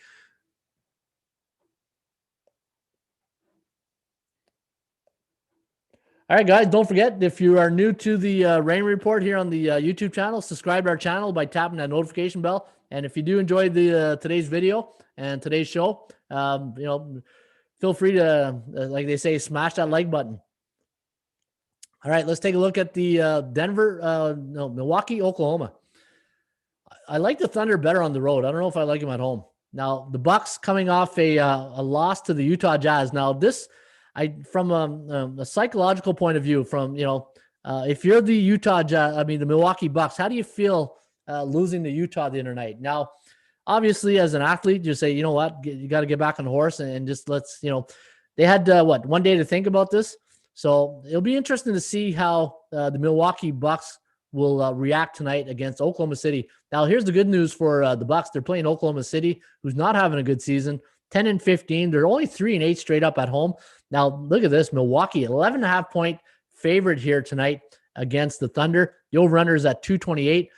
All right, guys, don't forget, if you are new to the Rain Report here on the YouTube channel, subscribe to our channel by tapping that notification bell. And if you do enjoy the today's video and today's show, feel free to, like they say, smash that like button. All right, let's take a look at the Milwaukee, Oklahoma. I like the Thunder better on the road. I don't know if I like them at home. Now, the Bucks coming off a loss to the Utah Jazz. Now, this, from a psychological point of view, from, if you're the the Milwaukee Bucks, how do you feel losing to Utah the other night? Now, obviously, as an athlete, you say, you know what, you got to get back on the horse and just they had 1 day to think about this. So it'll be interesting to see how the Milwaukee Bucks will react tonight against Oklahoma City. Now, here's the good news for the Bucks. They're playing Oklahoma City, who's not having a good season, 10-15. They're only 3-8 straight up at home. Now, look at this. Milwaukee, 11.5-point favorite here tonight against the Thunder. The over-under is at 228.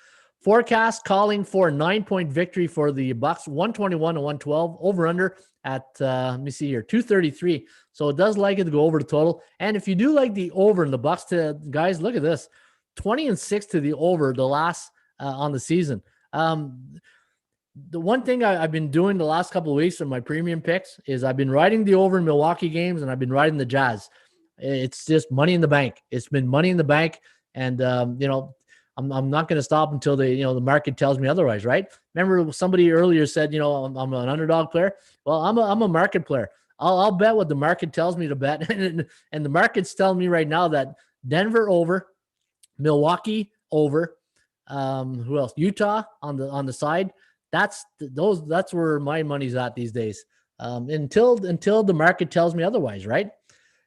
Forecast calling for a 9-point victory for the Bucks, 121-112. Over-under at, let me see here, 233. So it does like it to go over the total. And if you do like the over in the Bucks, guys, look at this. 20-6 to the over the last on the season. The one thing I've been doing the last couple of weeks in my premium picks is I've been riding the over in Milwaukee games, and I've been riding the Jazz. It's just money in the bank. It's been money in the bank. And, I'm not going to stop until the market tells me otherwise, right? Remember somebody earlier said, I'm an underdog player. Well, I'm a market player. I'll bet what the market tells me to bet. And the market's telling me right now that Denver over, Milwaukee over, who else? Utah on the side. That's where my money's at these days. Until the market tells me otherwise, right?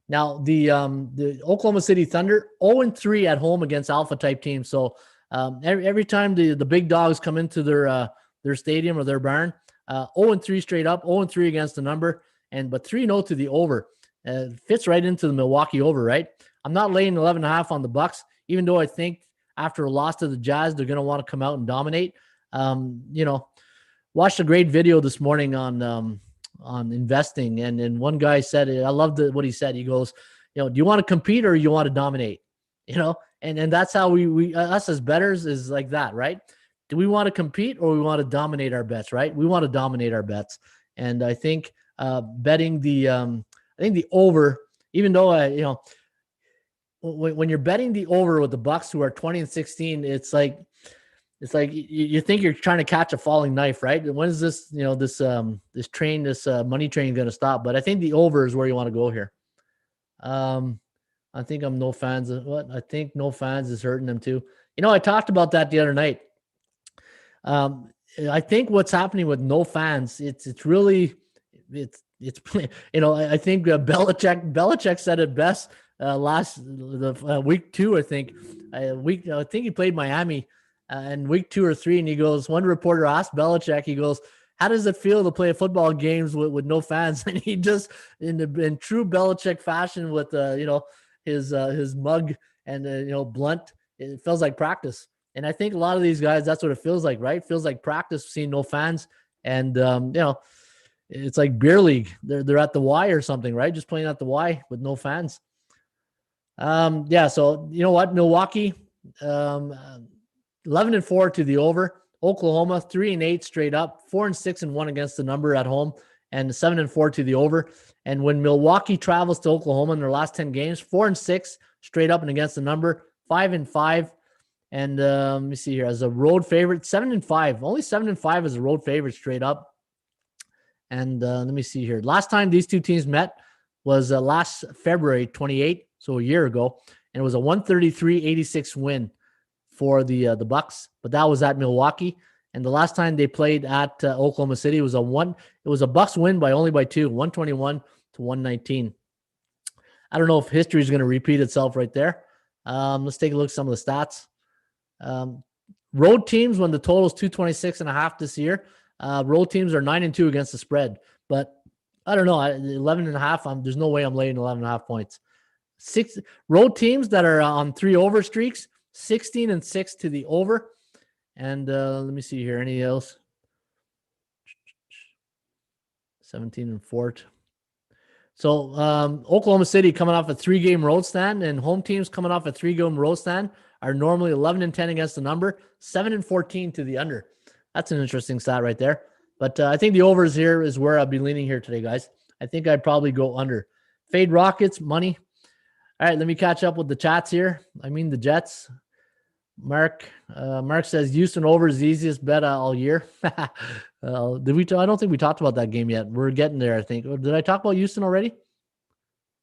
Now, the Oklahoma City Thunder 0-3 at home against alpha type teams. So every time the big dogs come into their stadium or their barn, 0-3 straight up, 0-3 against the number, but 3-0 to the over. Fits right into the Milwaukee over, right? I'm not laying 11.5 on the Bucks, even though I think after a loss to the Jazz, they're going to want to come out and dominate. Watched a great video this morning on investing, and one guy said it. I loved what he said. He goes, do you want to compete or you want to dominate? And that's how we us as bettors is like that, right? Do we want to compete or we want to dominate our bets, right? We want to dominate our bets. And I think betting the over, even though when you're betting the over with the Bucks, who are 20-16, it's like you think you're trying to catch a falling knife, right? When is this, this money train going to stop? But I think the over is where you want to go here. I think no fans is hurting them too. I talked about that the other night. I think what's happening with no fans, I think Belichick said it best week 2, I think. I think he played Miami in week 2 or 3, and he goes, one reporter asked Belichick, he goes, how does it feel to play football games with no fans? And he just, in true Belichick fashion, with his mug and blunt, it feels like practice. And I think a lot of these guys, that's what it feels like, right? It feels like practice, seeing no fans, and it's like beer league. They're at the Y or something, right? Just playing at the Y with no fans. So you know what, Milwaukee, 11-4 to the over. Oklahoma 3-8 straight up, 4-6-1 against the number at home, and 7-4 to the over. And when Milwaukee travels to Oklahoma in their last 10 games, 4-6 straight up and against the number, 5-5. And let me see here, as a road favorite, 7-5, only 7-5 as a road favorite straight up. And let me see here. Last time these two teams met was last February 28, so a year ago, and it was a 133-86 win for the Bucks, but that was at Milwaukee. And the last time they played at Oklahoma City was a Bucks win by 2, 121-119. I don't know if history is going to repeat itself right there. Let's take a look at some of the stats. Road teams, when the total is 226.5 this year, road teams are 9-2 against the spread. But I don't know, 11.5. There's no way I'm laying 11.5 points. 6 road teams that are on 3 over streaks, 16-6 to the over. And let me see here. Any else? 17-4. So Oklahoma City coming off a 3-game road stand, and home teams coming off a 3-game road stand are normally 11-10 against the number, 7-14 to the under. That's an interesting stat right there. But I think the overs here is where I'll be leaning here today, guys. I think I'd probably go under. Fade Rockets, money. All right, let me catch up with the chats here. I mean the Jets. Mark says Houston over is the easiest bet all year. I don't think we talked about that game yet. We're getting there, I think. Did I talk about Houston already?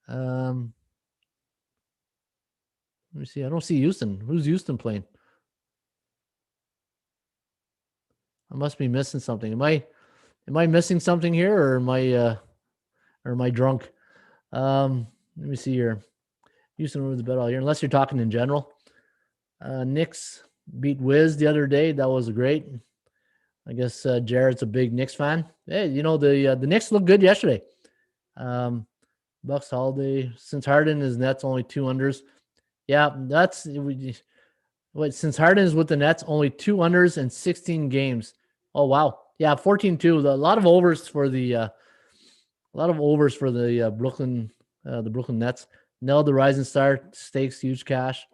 Let me see. I don't see Houston. Who's Houston playing? I must be missing something. Am I missing something here, or am I drunk? Let me see here. Houston wins the bet all year, unless you're talking in general. Knicks beat Wiz the other day. That was great. I guess Jared's a big Knicks fan. Hey, the Knicks looked good yesterday. Bucks Holiday, since Harden is Nets, only 2 unders. Yeah, since Harden is with the Nets, only 2 unders in 16 games. Oh wow, yeah, 14-2. A lot of overs for the Brooklyn Nets. Nell, the rising star, stakes huge cash.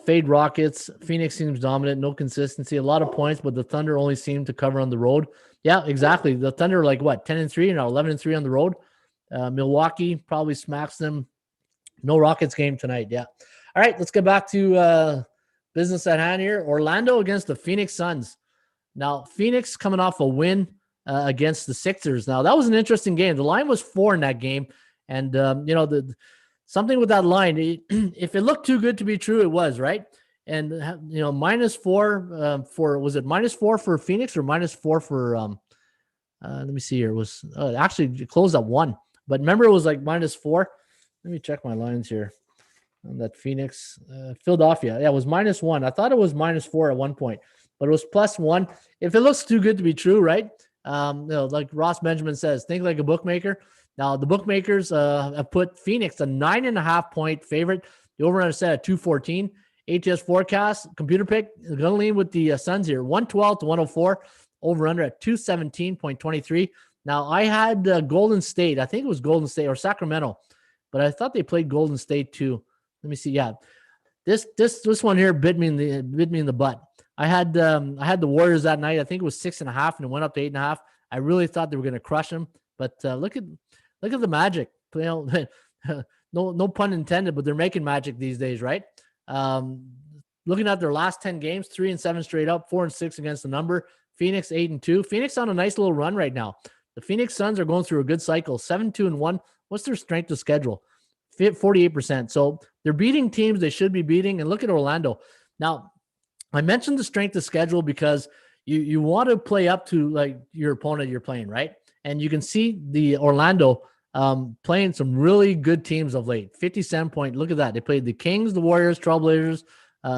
Fade Rockets. Phoenix seems dominant, no consistency, a lot of points, but the Thunder only seem to cover on the road. Yeah, exactly. The Thunder are like what, 10-3 now, 11-3 on the road. Milwaukee probably smacks them. No Rockets game tonight. Yeah. All right, let's get back to business at hand here. Orlando against the Phoenix Suns. Now, Phoenix coming off a win against the Sixers. Now, that was an interesting game. The line was 4 in that game. And, something with that line, if it looked too good to be true, it was, right? And, -4 was it -4 for Phoenix or -4 for, let me see here. It was actually it closed at 1. But remember, it was like -4. Let me check my lines here. On that Phoenix, Philadelphia. Yeah, it was -1. I thought it was -4 at one point, but it was +1. If it looks too good to be true, right? Like Ross Benjamin says, think like a bookmaker. Now, the bookmakers have put Phoenix a 9.5 point favorite. The over-under set at 214. ATS forecast, computer pick, going to lean with the Suns here, 112 to 104. Over-under at 217.23. Now, I had Golden State. I think it was Golden State or Sacramento, but I thought they played Golden State too. Let me see. Yeah, this one here bit me in the butt. I had the Warriors that night. I think it was 6.5, and it went up to 8.5. I really thought they were going to crush them, but look at the Magic. No pun intended, but they're making magic these days, right? Looking at their last 10 games, 3-7 straight up, 4-6 against the number. Phoenix 8-2. Phoenix on a nice little run right now. The Phoenix Suns are going through a good cycle, 7-2-1. What's their strength of schedule? 48%. So they're beating teams they should be beating. And look at Orlando. Now, I mentioned the strength of schedule because you want to play up to like your opponent you're playing, right? And you can see the Orlando playing some really good teams of late. 57 point. Look at that. They played the Kings, the Warriors, Trailblazers,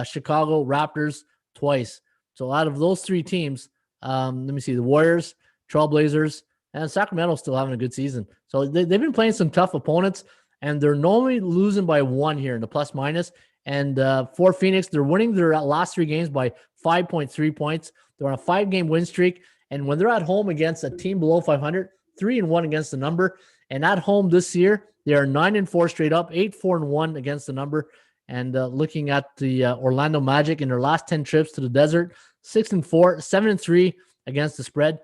Chicago, Raptors twice. So out of those 3 teams, let me see, the Warriors, Trailblazers, and Sacramento still having a good season. So they've been playing some tough opponents, and they're normally losing by 1 here in the plus minus. And for Phoenix, they're winning their last 3 games by 5.3 points. They're on a 5-game win streak. And when they're at home against a team below 500, 3-1 against the number. And at home this year, they are 9-4 straight up, 8-4-1 against the number. And looking at the Orlando Magic in their last 10 trips to the desert, 6-4, 7-3 against the spread.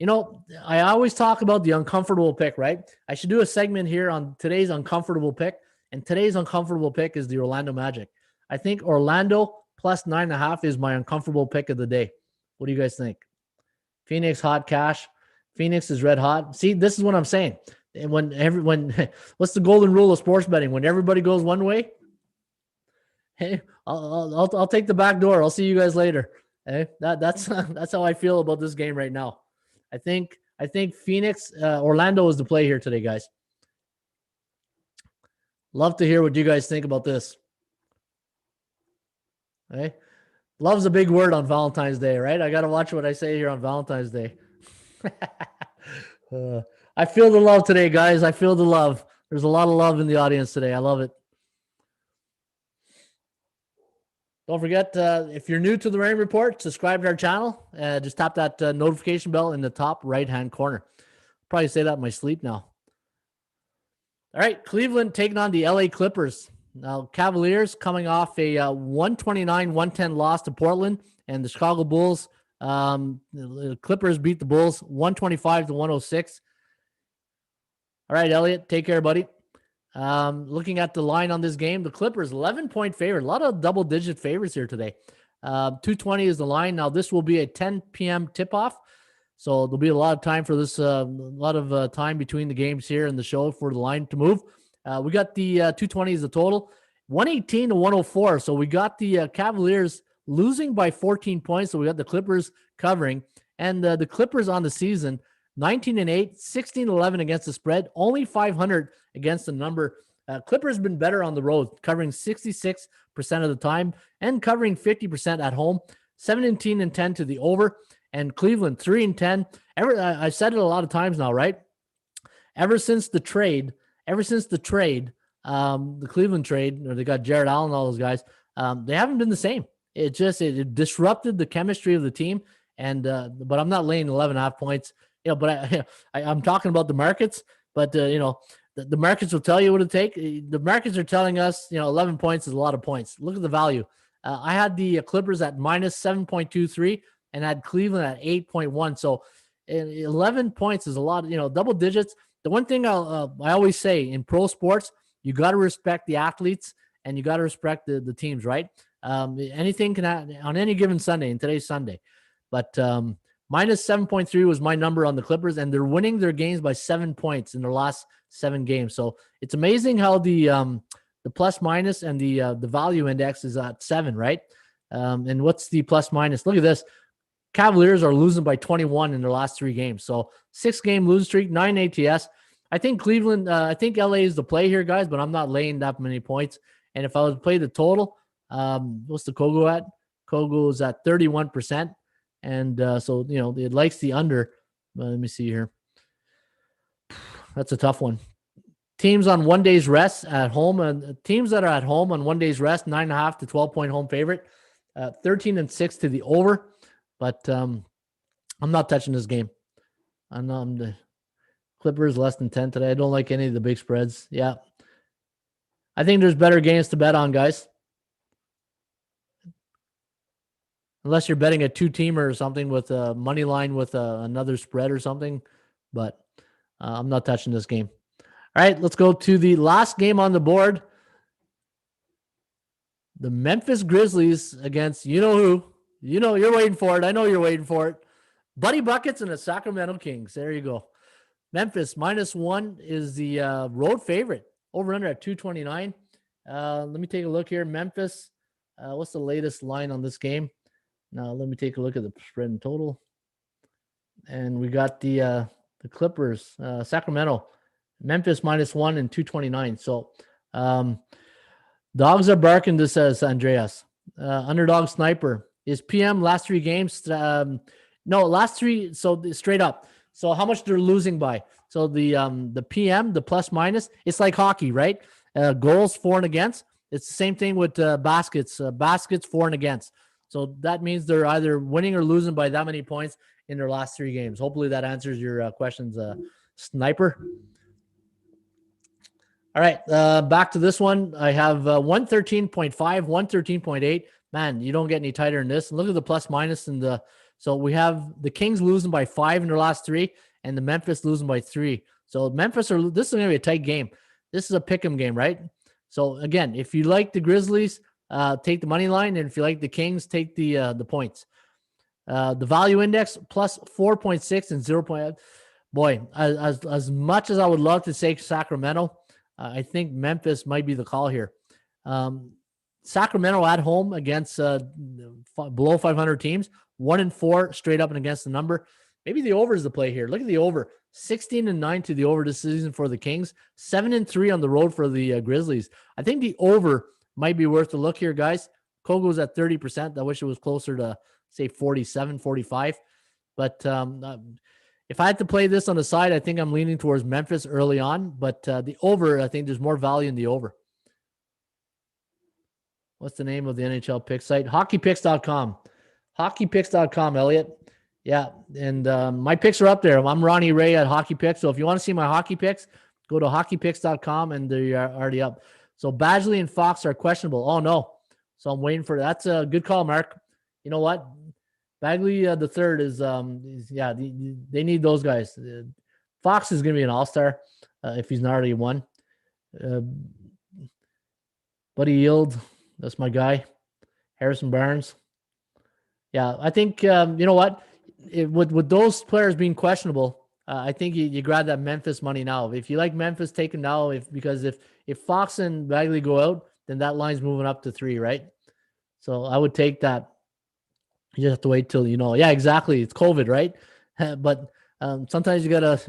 I always talk about the uncomfortable pick, right? I should do a segment here on today's uncomfortable pick. And today's uncomfortable pick is the Orlando Magic. I think Orlando plus 9.5 is my uncomfortable pick of the day. What do you guys think? Phoenix hot cash. Phoenix is red hot. See, this is what I'm saying. And when what's the golden rule of sports betting? When everybody goes one way, hey, I'll take the back door. I'll see you guys later. Hey, that's how I feel about this game right now. I think Phoenix, Orlando is the play here today, guys. Love to hear what you guys think about this. Hey, love's a big word on Valentine's Day, right? I got to watch what I say here on Valentine's Day. I feel the love today, guys. I feel the love. There's a lot of love in the audience today. I love it. Don't forget, if you're new to the Rain Report, subscribe to our channel. Just tap that notification bell in the top right-hand corner. Probably say that in my sleep now. All right, Cleveland taking on the LA Clippers. Now, Cavaliers coming off a 129-110 loss to Portland, and the Chicago Bulls, the Clippers beat the Bulls 125-106. All right, Elliot, take care, buddy. Looking at the line on this game, the Clippers 11-point favorite. A lot of double-digit favorites here today. 220 is the line. Now, this will be a 10 p.m. tip-off, so there'll be a lot of time for this, time between the games here and the show for the line to move. We got the 220 is the total, 118 to 104. So we got the Cavaliers losing by 14 points. So we got the Clippers covering, and the Clippers on the season 19-8, 16-11 against the spread, only 500 against the number. Clippers been better on the road, covering 66% of the time and covering 50% at home. 17-10 to the over, and Cleveland 3-10. I've said it a lot of times now, right? Ever since the trade, the Cleveland trade, or they got Jared Allen, all those guys, they haven't been the same. It disrupted the chemistry of the team. And but I'm not laying 11.5 points, But I'm talking about the markets. But the markets will tell you what it take. The markets are telling us 11 points is a lot of points. Look at the value. I had the Clippers at minus 7.23 and had Cleveland at 8.1. So 11 points is a lot. Double digits. The one thing I always say in pro sports, you got to respect the athletes and you got to respect the teams, right? Anything can happen on any given Sunday, and today's Sunday. But minus 7.3 was my number on the Clippers, and they're winning their games by 7 points in their last 7 games. So it's amazing how the plus minus and the value index is at 7, right? And what's the plus minus? Look at this. Cavaliers are losing by 21 in their last 3 games. So 6-game losing streak, 9 ATS. I think Cleveland, I think LA is the play here, guys, but I'm not laying that many points. And if I was to play the total, what's the Kogo at? Kogo is at 31%. And so, it likes the under. Let me see here. That's a tough one. Teams on 1 day's rest at home, and teams that are at home on 1 day's rest, 9.5 to 12-point home favorite, 13-6 to the over. But I'm not touching this game. I'm the Clippers less than 10 today. I don't like any of the big spreads. Yeah. I think there's better games to bet on, guys. Unless you're betting a 2-teamer or something with a money line with another spread or something. But I'm not touching this game. All right, let's go to the last game on the board. The Memphis Grizzlies against you-know-who. You're waiting for it. I know you're waiting for it. Buddy Buckets and the Sacramento Kings. There you go. Memphis -1 is the road favorite. Over under at 229. Let me take a look here. Memphis. What's the latest line on this game? Now let me take a look at the spread and total. And we got the Clippers, Sacramento, Memphis -1 and 229. So dogs are barking. This says Andreas. Underdog sniper. Is PM last 3 games? No, last 3. So straight up. So how much they're losing by? So the PM, the plus minus, it's like hockey, right? Goals for and against. It's the same thing with baskets. Baskets for and against. So that means they're either winning or losing by that many points in their last 3 games. Hopefully that answers your questions, sniper. All right, back to this one. I have 113.5, 113.8. Man, you don't get any tighter than this. And look at the plus minus and so we have the Kings losing by 5 in their last 3, and the Memphis losing by 3. So Memphis this is going to be a tight game. This is a pick'em game, right? So again, if you like the Grizzlies, take the money line, and if you like the Kings, take the points. The value index plus 4.6 and 0. Boy, as much as I would love to say Sacramento, I think Memphis might be the call here. Sacramento at home against below 500 teams, 1-4 straight up and against the number. Maybe the over is the play here. Look at the over, 16-9 to the over this season for the Kings, 7-3 on the road for the Grizzlies. I think the over might be worth a look here, guys. Kogo's at 30%. I wish it was closer to say 47, 45. But if I had to play this on the side, I think I'm leaning towards Memphis early on. But the over, I think there's more value in the over. What's the name of the NHL pick site? Hockeypicks.com. Hockeypicks.com, Elliot. Yeah, and my picks are up there. I'm Ronnie Ray at Hockey Picks. So if you want to see my hockey picks, go to hockeypicks.com, and they're already up. So Badgley and Fox are questionable. Oh, no. So I'm waiting for that. That's a good call, Mark. You know what? Bagley the third is they need those guys. Fox is going to be an all-star if he's not already one. Buddy Yield, that's my guy. Harrison Barnes. Yeah, I think, you know what? With those players being questionable, I think you grab that Memphis money now. If you like Memphis, take them now. Because if Fox and Bagley go out, then that line's moving up to 3, right? So I would take that. You just have to wait till Yeah, exactly. It's COVID, right? But sometimes you gotta.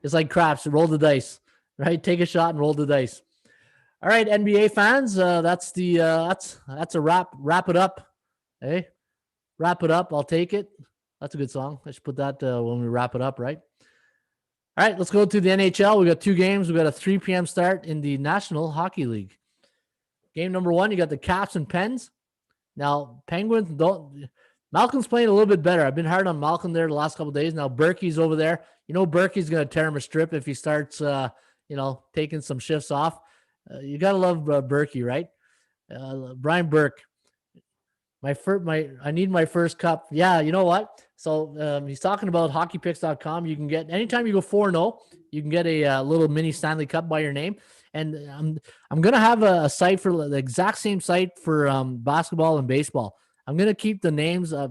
It's like craps. Roll the dice, right? Take a shot and roll the dice. All right, NBA fans. That's a wrap. Wrap it up. Hey, wrap it up. I'll take it. That's a good song. I should put that when we wrap it up, right? All right, let's go to the NHL. We got 2 games. We got a 3 p.m. start in the National Hockey League. Game number 1, you got the Caps and Pens. Now, Penguins don't. Malcolm's playing a little bit better. I've been hard on Malcolm there the last couple of days. Now Berkey's over there. Berkey's going to tear him a strip if he starts, taking some shifts off. You got to love Berkey, right? Brian Burke. I need my first cup. Yeah, you know what? So he's talking about hockeypicks.com. You can get, anytime you go 4-0, you can get a little mini Stanley Cup by your name. And I'm going to have a site for the exact same site for basketball and baseball. I'm going to keep the names. I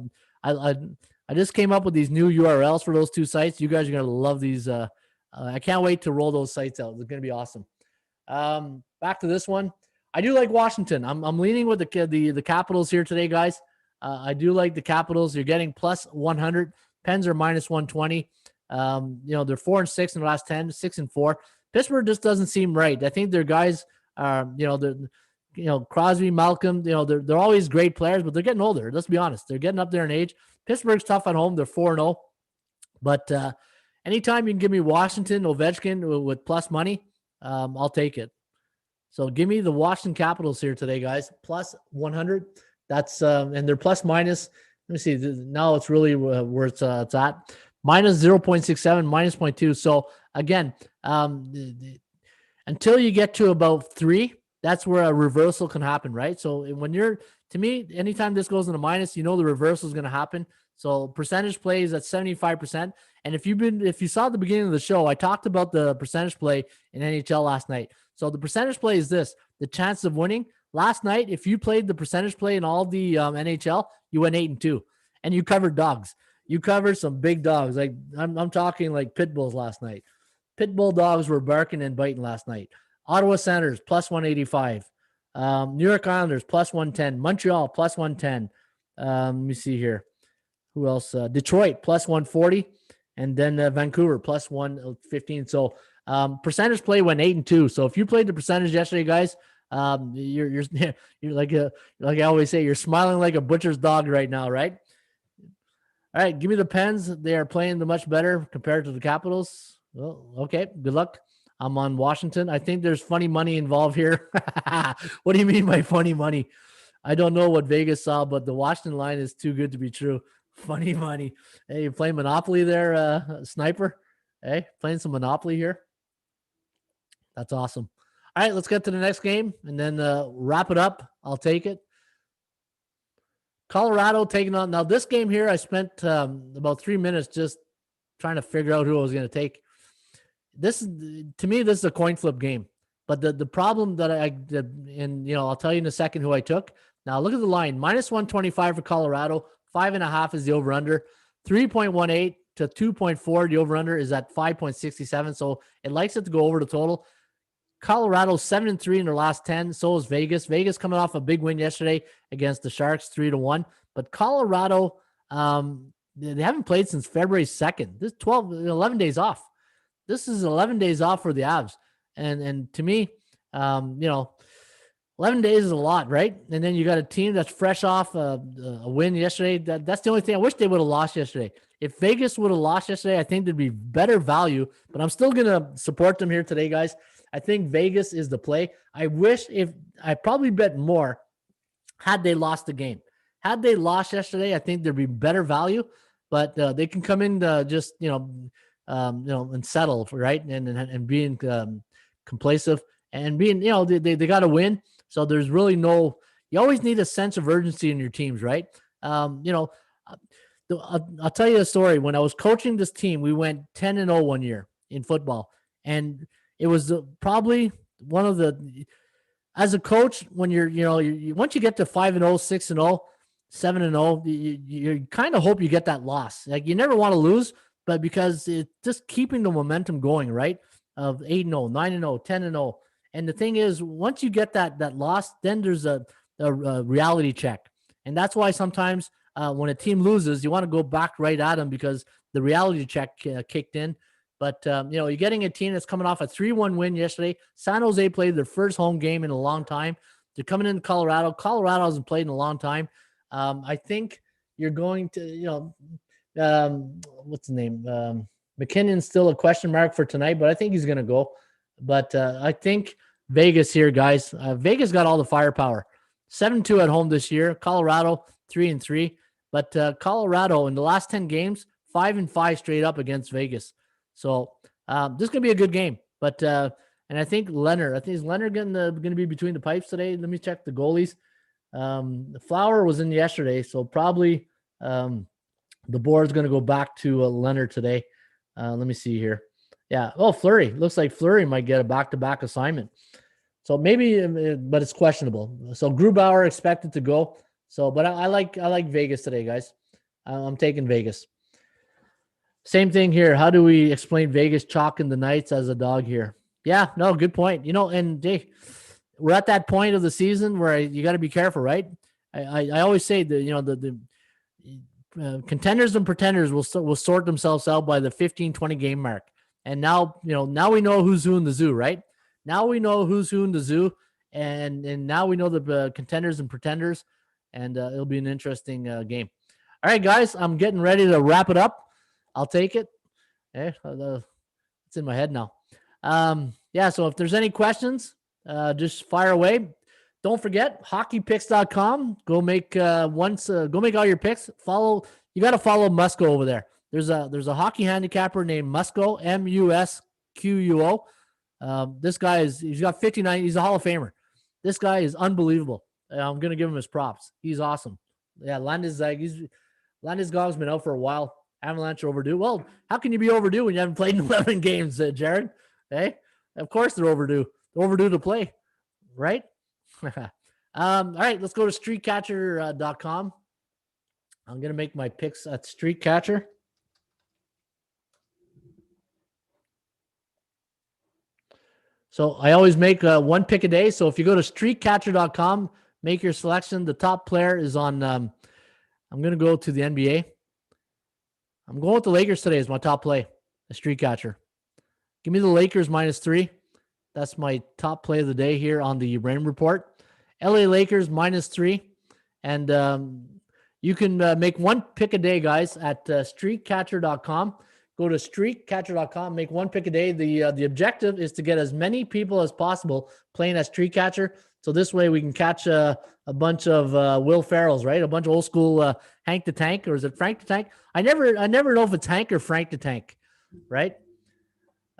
just came up with these new URLs for those 2 sites. You guys are going to love these. I can't wait to roll those sites out. It's going to be awesome. Back to this one. I do like Washington. I'm leaning with the Capitals here today, guys. I do like the Capitals. You're getting plus 100. Pens are minus 120. They're 4-6 in the last 10, 6-4. Pittsburgh just doesn't seem right. I think their guys are, Crosby, Malcolm, they're always great players, but they're getting older. Let's be honest. They're getting up there in age. Pittsburgh's tough at home. They're 4-0. But anytime you can give me Washington, Ovechkin with plus money, I'll take it. So give me the Washington Capitals here today, guys. Plus 100. That's and they're plus minus. Let me see. Now it's really where it's at. Minus 0.67, minus 0.2. So again, until you get to about 3, that's where a reversal can happen, right? So when to me, anytime this goes into minus, the reversal is going to happen. So percentage play is at 75%. And if you saw at the beginning of the show, I talked about the percentage play in NHL last night. So the percentage play is this: the chance of winning. Last night, if you played the percentage play in all the NHL, you went 8-2, and you covered dogs. You covered some big dogs. Like I'm talking like pit bulls last night. Pit bull dogs were barking and biting last night. Ottawa Senators plus 185. New York Islanders plus 110. Montreal plus 110. Let me see here. Who else? Detroit plus 140, and then Vancouver plus 115. So percentage play went 8-2. So if you played the percentage yesterday, guys, you're like I always say, you're smiling like a butcher's dog right now, right? All right, give me the Pens. They are playing the much better compared to the Capitals. Well, okay, good luck. I'm on Washington. I think there's funny money involved here. What do you mean by funny money? I don't know what Vegas saw, but the Washington line is too good to be true. Funny money. Hey, you playing Monopoly there, Sniper? Hey, playing some Monopoly here? That's awesome. All right, let's get to the next game and then wrap it up. I'll take it. Colorado taking on. Now, this game here, I spent about 3 minutes just trying to figure out who I was going to take. To me, this is a coin flip game. But the problem that I'll tell you in a second who I took. Now, look at the line. Minus 125 for Colorado. 5.5 is the over-under. 3.18 to 2.4. The over-under is at 5.67. So it likes it to go over the total. Colorado 7-3 in their last 10. So is Vegas. Vegas coming off a big win yesterday against the Sharks, 3-1. But Colorado, they haven't played since February 2nd. This 11 days off. This is 11 days off for the Avs. And to me, 11 days is a lot, right? And then you got a team that's fresh off a win yesterday. That's the only thing. I wish they would have lost yesterday. If Vegas would have lost yesterday, I think there'd be better value. But I'm still going to support them here today, guys. I think Vegas is the play. I probably bet more had they lost the game. Had they lost yesterday, I think there'd be better value. But they can come in and settle, right? And being complacent and being, they got to win. So there's really you always need a sense of urgency in your teams, right? I'll tell you a story. When I was coaching this team, we went 10-0 one year in football. And it was probably one of as a coach, when once you get to 5-0, 6-0, 7-0, you kind of hope you get that loss. Like, you never want to lose, but because it's just keeping the momentum going, right? Of 8-0, 9-0, 10-0. And the thing is, once you get that loss, then there's a reality check. And that's why sometimes when a team loses, you want to go back right at them because the reality check kicked in. But, you're getting a team that's coming off a 3-1 win yesterday. San Jose played their first home game in a long time. They're coming into Colorado. Colorado hasn't played in a long time. I think you're going to, what's the name? McKinnon's still a question mark for tonight, but I think he's going to go. But I think Vegas here, guys. Vegas got all the firepower. 7-2 at home this year. Colorado 3-3. But Colorado in the last 10 games, 5-5 straight up against Vegas. So this is going to be a good game. But and I think Leonard. Is Leonard going to be between the pipes today? Let me check the goalies. The Flower was in yesterday, so probably the board's going to go back to Leonard today. Let me see here. Yeah. Oh, Fleury. Looks like Fleury might get a back-to-back assignment. So maybe, but it's questionable. So Grubauer expected to go. So, but I like Vegas today, guys. I'm taking Vegas. Same thing here. How do we explain Vegas chalking the Knights as a dog here? Yeah, no, good point. And we're at that point of the season where you got to be careful, right? I always say that, the contenders and pretenders will sort themselves out by the 15-20 game mark. And now we know who's who in the zoo, right? Now we know who's who in the zoo, and now we know the contenders and pretenders, and it'll be an interesting game. All right, guys, I'm getting ready to wrap it up. I'll take it. It's in my head now. So if there's any questions, just fire away. Don't forget hockeypicks.com. Go make all your picks. You got to follow Musco over there. There's a hockey handicapper named Musco, Musquo. This guy he's got 59. He's a Hall of Famer. This guy is unbelievable. I'm going to give him his props. He's awesome. Yeah. Landeskog's been out for a while. Avalanche are overdue. Well, how can you be overdue when you haven't played in 11 games, Jared? Hey, of course they're overdue. They're overdue to play, right? All right, let's go to streakcatcher.com. I'm going to make my picks at Streakcatcher. So I always make one pick a day. So if you go to streakcatcher.com, make your selection. The top player is on, I'm going to go to the NBA. I'm going with the Lakers today as my top play, the Streakcatcher. Give me the Lakers -3. That's my top play of the day here on the Rain Report. LA Lakers -3. And you can make one pick a day, guys, at streakcatcher.com. Go to streakcatcher.com, make one pick a day. The objective is to get as many people as possible playing at Streakcatcher. So this way we can catch a bunch of Will Ferrells, right? A bunch of old school Hank the Tank, or is it Frank the Tank? I never know if it's Hank or Frank the Tank, right?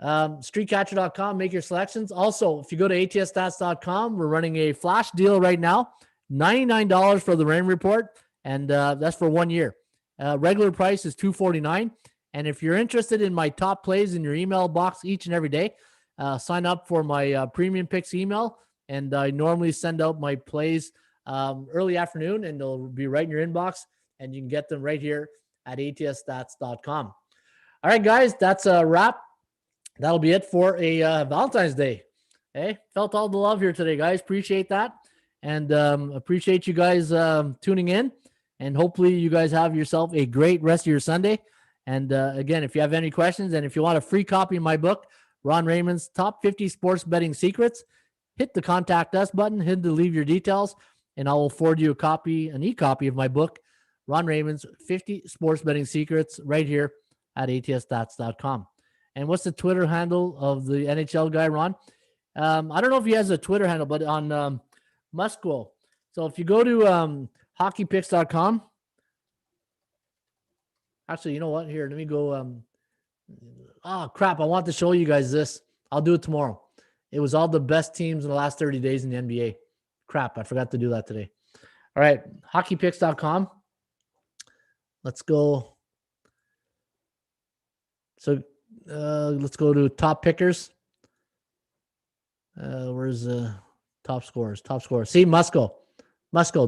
Streakcatcher.com, make your selections. Also, if you go to atsstats.com, we're running a flash deal right now, $99 for the Rain Report, and that's for 1 year. Regular price is $249. And if you're interested in my top plays in your email box each and every day, sign up for my premium picks email. And I normally send out my plays early afternoon, and they'll be right in your inbox, and you can get them right here at atsstats.com. All right, guys, that's a wrap. That'll be it for a Valentine's Day. Hey, felt all the love here today, guys. Appreciate that. And appreciate you guys tuning in. And hopefully you guys have yourself a great rest of your Sunday. And again, if you have any questions and if you want a free copy of my book, Ron Raymond's Top 50 Sports Betting Secrets, hit the Contact Us button, hit the Leave Your Details, and I will forward you an e-copy of my book, Ron Raymond's 50 Sports Betting Secrets, right here at atsstats.com. And what's the Twitter handle of the NHL guy, Ron? I don't know if he has a Twitter handle, but on Musquo. So if you go to hockeypicks.com, actually, you know what? Here, let me go. Crap. I want to show you guys this. I'll do it tomorrow. It was all the best teams in the last 30 days in the NBA. Crap. I forgot to do that today. All right. Hockeypicks.com. Let's go. So let's go to top pickers. Where's the top scorers? Top scorers. See, Musco.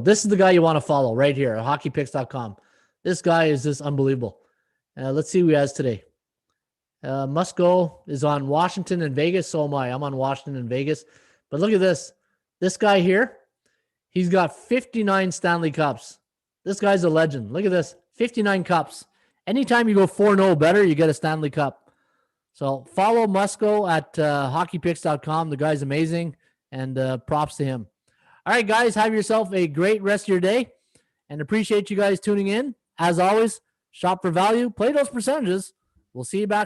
This is the guy you want to follow right here. Hockeypicks.com. This guy is just unbelievable. Let's see who he has today. Musco is on Washington and Vegas. So am I. I'm on Washington and Vegas. But look at this. This guy here, he's got 59 Stanley Cups. This guy's a legend. Look at this. 59 cups. Anytime you go 4-0 better, you get a Stanley Cup. So follow Musco at hockeypicks.com. The guy's amazing, and props to him. All right, guys, have yourself a great rest of your day, and appreciate you guys tuning in. As always, shop for value, play those percentages. We'll see you back